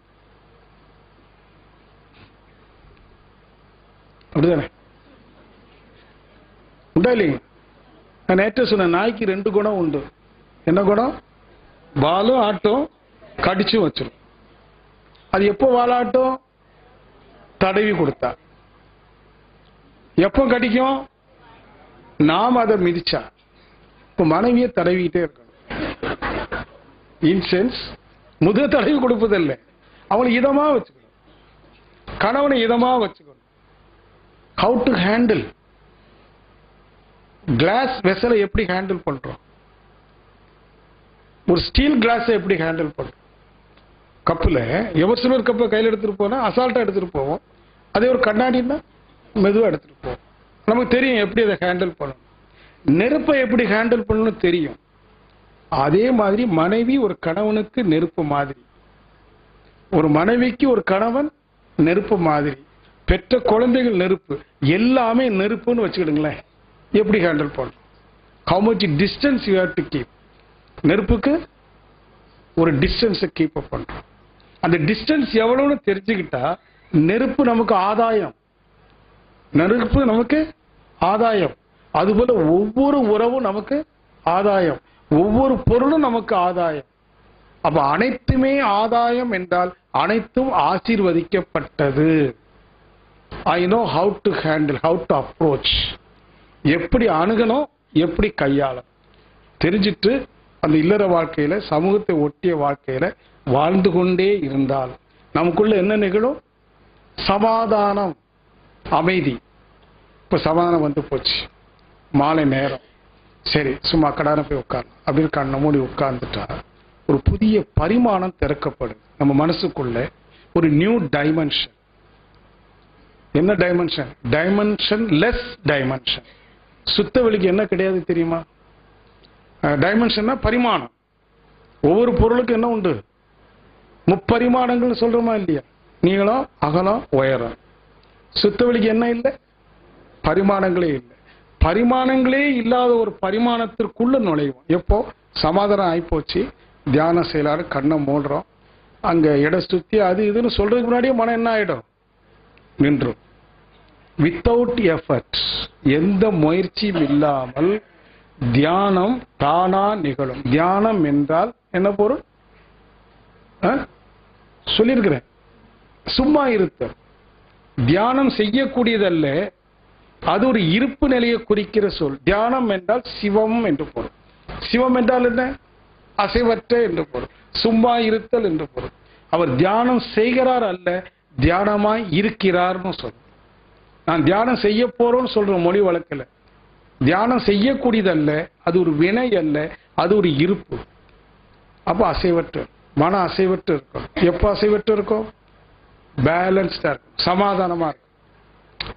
அப்படிதானே? உண்டா இல்லைங்க? நான் நேற்று சொன்ன நாய்க்கு 2 குணம் உண்டு. என்ன குணம்? வாலும் ஆட்டும், கடிச்சும் வச்சிடும். அது எப்போ வாலாட்டும்? தடவி கொடுத்தா. எப்போ கடிக்கும்? நாம் அதை மிதிச்சா. இப்ப மனைவியை தடவிக்கிட்டே இருக்கணும். இன்சென்ஸ் முதல் தடவி கொடுப்பதில்லை, அவனை இதமா வச்சுக்கணும், கணவனை இதமா வச்சுக்கணும். How to handle. கிளாஸ் வெசலை எப்படி ஹேண்டில் பண்றோம்? ஒரு ஸ்டீல் கிளாஸை எப்படி ஹேண்டில் பண்றோம்? கப்பில் எவர் சிலர் கப்பை கையில் எடுத்துட்டு போனா அசால்ட்டா எடுத்துட்டு போவோம். அதே ஒரு கண்ணாடின்னா மெதுவாக எடுத்துட்டு போவோம். நமக்கு தெரியும் எப்படி அதை ஹேண்டில் பண்ணணும். நெருப்பை எப்படி ஹேண்டில் பண்ணணும் தெரியும். அதே மாதிரி மனைவி ஒரு கணவனுக்கு நெருப்பு மாதிரி, ஒரு மனைவிக்கு ஒரு கணவன் நெருப்பு மாதிரி, பெற்ற குழந்தைகள் நெருப்பு, எல்லாமே நெருப்புன்னு வச்சுக்கிடுங்களேன். எப்படி ஹேண்டில் பண்ணணும்? how much distance you have to keep. நெருப்புக்கு ஒரு டிஸ்டன்ஸை கீப் அப் பண்றோம். அந்த டிஸ்டன்ஸ் எவ்வளவுன்னு தெரிஞ்சுக்கிட்டா நெருப்பு நமக்கு ஆதாயம், நெருப்பு நமக்கு ஆதாயம். அதுபோல ஒவ்வொரு உறவும் நமக்கு ஆதாயம், ஒவ்வொரு பொருளும் நமக்கு ஆதாயம். அப்ப அனைத்துமே ஆதாயம் என்றால் அனைத்தும் ஆசீர்வதிக்கப்பட்டது. I know how to handle, how to approach, எப்படி அணுகணும், எப்படி கையாளணும் தெரிஞ்சிட்டு அந்த இல்லற வாழ்க்கையில, சமூகத்தை ஒட்டிய வாழ்க்கையில வாழ்ந்து கொண்டே இருந்தால் நமக்குள்ள என்ன நிகழும்? சமாதானம், அமைதி. இப்ப சமாதானம் வந்து போச்சு, மாலை நேரம், சரி சும்மா கடான போய் உட்காரணும் அப்படின்னு கண்ணை மூடி உட்கார்ந்துட்டா ஒரு புதிய பரிமாணம் திறக்கப்படுது நம்ம மனசுக்குள்ள. ஒரு நியூ டைமென்ஷன். என்ன டைமென்ஷன்? Dimension less dimension. சுத்த வெளிக்கு என்ன கிடையாது தெரியுமா? டைமென்ஷன்னா பரிமாணம். ஒவ்வொரு பொருளுக்கும் என்ன உண்டு? முப்பரிமாணங்கள் சொல்றோமா இல்லையா? நீளம், அகலம், உயரம். சுத்த வெளிக்கு என்ன இல்லை? பரிமாணங்களே இல்லை. பரிமாணங்களே இல்லாத ஒரு பரிமாணத்திற்குள்ள நுழைவோம். எப்போ சமாதானம் ஆயிப்போச்சு, தியானம் செய்யலாரு, கண்ணை மூடுறோம், அங்க இட சுத்தி அது இதுன்னு சொல்றதுக்கு முன்னாடியே மனம் என்ன ஆயிடும்? நின்றும். வித்தவுட் எஃபர்ட், எந்த முயற்சியும் இல்லாமல் தியானம் தானா நிகழும். தியானம் என்றால் என்ன பொருள்? சொல்லியிருக்கிறேன், சும்மா இருத்தல். தியானம் செய்யக்கூடியதல்ல, அது ஒரு இருப்பு நிலையை குறிக்கிற சொல். தியானம் என்றால் சிவம் என்று பொருள். சிவம் என்றால் என்ன? அசைவற்ற என்று பொருள், சும்மா இருத்தல் என்று பொருள். அவர் தியானம் செய்கிறார் அல்ல, தியானமாய் இருக்கிறார்னு சொல்றோம். நான் தியானம் செய்ய போறோம்னு சொல்றோம் மொழி வழக்கில். தியானம் செய்யக்கூடியதல்ல, அது ஒரு வினை அல்ல, அது ஒரு இருப்பு. அப்ப அசைவற்று, மன அசைவற்று இருக்கும். எப்போ அசைவற்று இருக்கும்? பேலன்ஸ்டா இருக்கும், சமாதானமா இருக்கும்.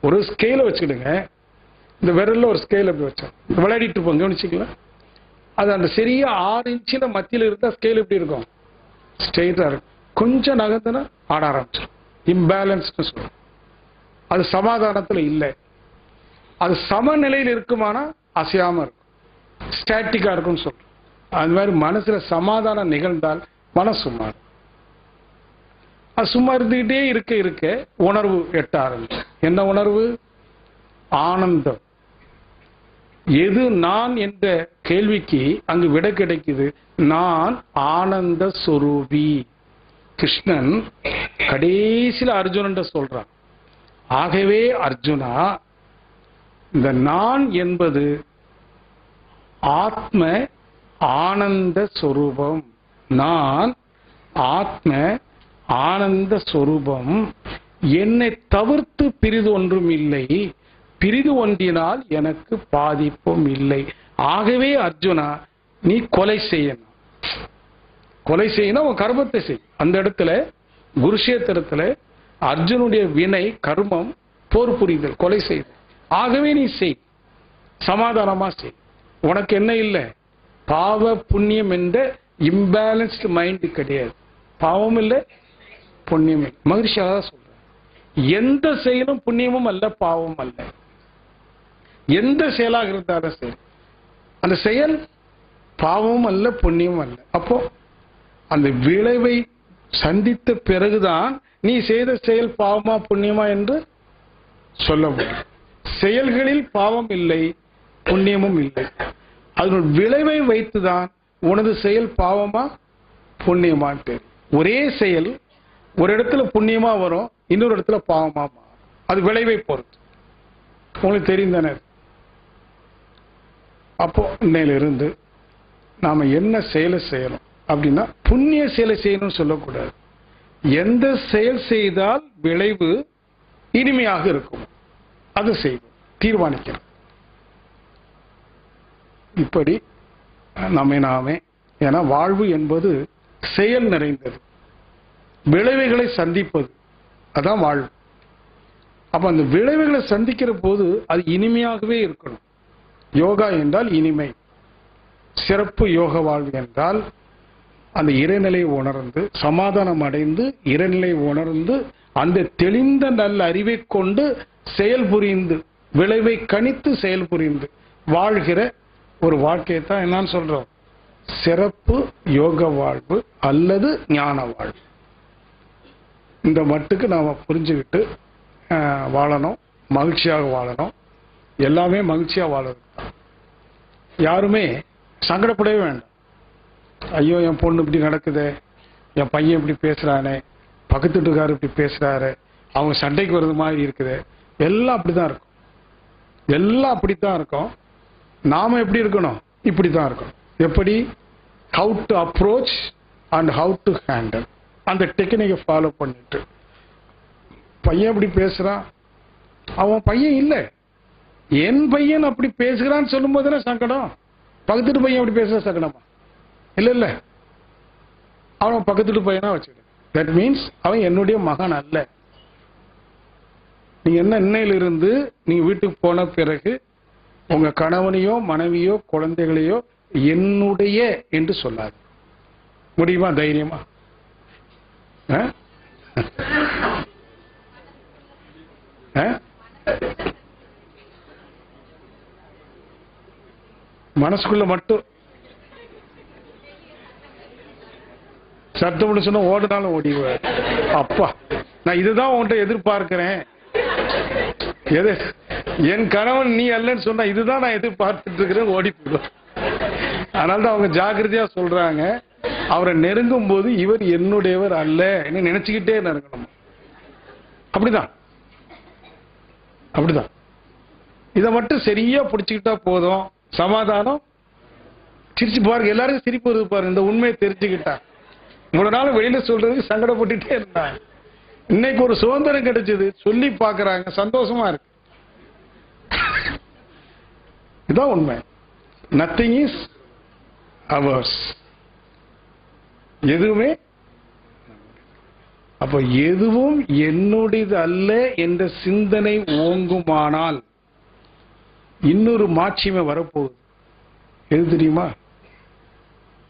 ஒரு ஸ்கேல வச்சுக்கிடுங்க, இந்த விரல்ல ஒரு ஸ்கேல் எப்படி வச்சோம், விளையாடிட்டு இருப்போம், கவனிச்சுக்கலாம். அது அந்த சரியா 6 இன்ச்சில மத்தியில் இருந்தா ஸ்கேல் எப்படி இருக்கும்? ஸ்ட்ரெயிட்டா இருக்கும். கொஞ்சம் நகர்ந்தனா ஆட ஆரம்பிச்சிடும். இம்பேலன்ஸ்னு சொல்லுவோம். அது சமாதானத்துல இல்லை. அது சமநிலையில் இருக்குமானா அசையாம இருக்கும், ஸ்டாட்டிக்கா இருக்கும்னு சொல்றோம். அது மாதிரி மனசுல சமாதானம் நிகழ்ந்தால் மனசு சும்மா இருக்கும். அது சும்மா இருந்துகிட்டே இருக்க இருக்க உணர்வு எட்ட ஆரம்பிச்சு. என்ன உணர்வு? ஆனந்தம். எது நான் என்ற கேள்விக்கு அங்கு விட கிடைக்குது. நான் ஆனந்த சொரூபி. கிருஷ்ணன் கடைசியில் அர்ஜுனன் சொல்றான். ஆகவே அர்ஜுனா, இந்த நான் என்பது ஆத்ம ஆனந்த சொரூபம். நான் ஆத்ம ஆனந்த சொரூபம். என்னை தவிர்த்து பிரிது ஒன்றும் இல்லை, பிரிது ஒன்றினால் எனக்கு பாதிப்பும் இல்லை. ஆகவே அர்ஜுனா, நீ கொலை செய்யணும். கொலை செய்யணும், உன் கர்மத்தை செய். அந்த இடத்துல குருஷேத்திரத்துல அர்ஜுனுடைய வினை கர்மம் போர் புரிதல், கொலை செய்தல். ஆகவே நீ செய், சமாதானமா செய். உனக்கு என்ன இல்லை? பாவ புண்ணியம் என்ற இம்பேலன்ஸ்டு மைண்ட் கிடையாது. பாவம் இல்லை, புண்ணியம் இல்லை. மகிழ்ச்சியாக தான் சொல்றேன். எந்த செயலும் புண்ணியமும் அல்ல, பாவமும் அல்ல. எந்த செயலாக இருந்தாலும் சரி, அந்த செயல் பாவமும் அல்ல, புண்ணியமும் அல்ல. அப்போ அந்த விளைவை சந்தித்த பிறகுதான் நீ செய்த செயல் பாவமா புண்ணியமா என்று சொல்ல முடியும். செயல்களில் பாவம் இல்லை, புண்ணியமும் இல்லை. அதனுடைய விளைவை வைத்துதான் உனது செயல் பாவமா புண்ணியமான்னு தெரியும். ஒரே செயல் ஒரு இடத்துல புண்ணியமா வரும், இன்னொரு இடத்துல பாவமா மாறும். அது விளைவை பொறுத்து. உங்களுக்கு தெரியும் தானே? அப்போ இன்னையிலிருந்து நாம என்ன செயலை செய்யணும் அப்படின்னா, புண்ணிய செயலை செய்யணும்னு சொல்லக்கூடாது. எந்த செயல் செய்தால் விளைவு இனிமையாக இருக்கும் அது செய்வோம், தீர்மானிக்கணும். இப்படி நாமே, ஏன்னா வாழ்வு என்பது செயல் நிறைந்தது, விளைவுகளை சந்திப்பது, அதான் வாழ்வு. அப்ப அந்த விளைவுகளை சந்திக்கிற போது அது இனிமையாகவே இருக்கணும். யோகா என்றால் இனிமை. சிறப்பு யோக வாழ்வு என்றால் அந்த இறைநிலை உணர்ந்து சமாதானம் அடைந்து இறைநிலை உணர்ந்து அந்த தெளிந்த நல்ல அறிவை கொண்டு செயல்புரிந்து விளைவை கணித்து செயல்புரிந்து வாழ்கிற ஒரு வாழ்க்கையை தான் என்னன்னு சொல்றோம், சிறப்பு யோக வாழ்வு அல்லது ஞான வாழ்வு. இந்த மட்டுக்கு நாம புரிஞ்சுக்கிட்டு வாழணும், மகிழ்ச்சியாக வாழணும். எல்லாமே மகிழ்ச்சியா வாழணும். யாருமே சங்கடப்படவே வேண்டாம். ஐயோ என் பொண்ணு இப்படி நடக்குது, என் பையன் இப்படி பேசுறானே, பக்கத்து வீட்டுக்காரர் இப்படி பேசுறாரு, அவங்க சண்டைக்கு வர்றது மாதிரி இருக்குது. எல்லாம் அப்படிதான் இருக்கும். எல்லாம் அப்படித்தான் இருக்கும். நாம எப்படி இருக்கணும், இப்படித்தான் இருக்கணும். எப்படி? How to approach and how to handle, அந்த டெக்னிக்கை ஃபாலோ பண்ணிட்டு. பையன் அப்படி பேசுறான், அவன் பையன் இல்லை, என் பையன் அப்படி பேசுகிறான்னு சொல்லும் போதுதானே சங்கடம். பக்கத்து பையன் அப்படி பேசுற சங்கடமா? இல்ல இல்ல, அவன் பக்கத்து பையனா வச்சுக்கிட்டு, தட் மீன்ஸ் அவன் என்னுடைய மகன் அல்ல. நீங்க என்ன இன்னையிலிருந்து நீங்க வீட்டுக்கு போன பிறகு உங்க கணவனையோ மனைவியோ குழந்தைகளையோ என்னுடைய என்று சொல்லாது. முடியுமா? தைரியமா? மனசுக்குள்ள மட்டும் சத்தம் சொன்னா ஓடுனாலும் ஓடிடுவார். அப்பா நான் இதுதான் உன்கிட்ட எதிர்பார்க்கிறேன், என் கணவன் நீ அல்லன்னு சொன்னா இதுதான் நான் எதிர்பார்த்துட்டு இருக்கிறேன், ஓடி போயிடுவார். அதனால்தான் அவங்க ஜாக்கிரதையா சொல்றாங்க, அவரை நெருங்கும் போது இவர் என்னுடையவர் அல்ல என்ன நினைச்சுக்கிட்டே நெருங்கணும். அப்படிதான் அப்படிதான். இதை மட்டும் சரியா பிடிச்சுக்கிட்டா போதும், சமாதானம். சிரிச்சு பாருங்க, எல்லாருக்கும் சிரிப்பு வருது பாருங்க இந்த உண்மையை தெரிஞ்சுக்கிட்டா. இவ்வளவு நாள் வெளியில சொல்றதுக்கு சங்கடப்பட்டுட்டே இருந்தாங்க, இன்னைக்கு ஒரு சுதந்திரம் கிடைச்சது, சொல்லி பாக்குறாங்க, சந்தோஷமா இருக்கு. இதான் உண்மை. Nothing is hours. எதுவுமே அப்ப எதுவும் என்னுடையது அல்ல என்ற சிந்தனை ஓங்குமானால் இன்னொரு மாட்சிமை வரப்போகுது. எது தெரியுமா?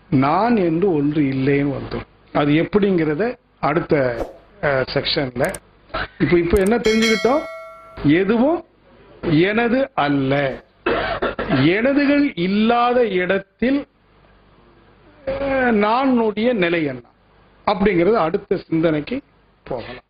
நான் என்று ஒன்று இல்லைன்னு வந்தோம். அது எப்படிங்கிறத அடுத்த செக்ஷன்ல. இப்ப என்ன தெரிஞ்சுக்கிட்டோம்? எதுவும் எனது அல்ல. எனதுகள் இல்லாத இடத்தில் நானுடைய நிலை என்ன அப்படிங்கிறது அடுத்த சிந்தனைக்கு போகலாம்.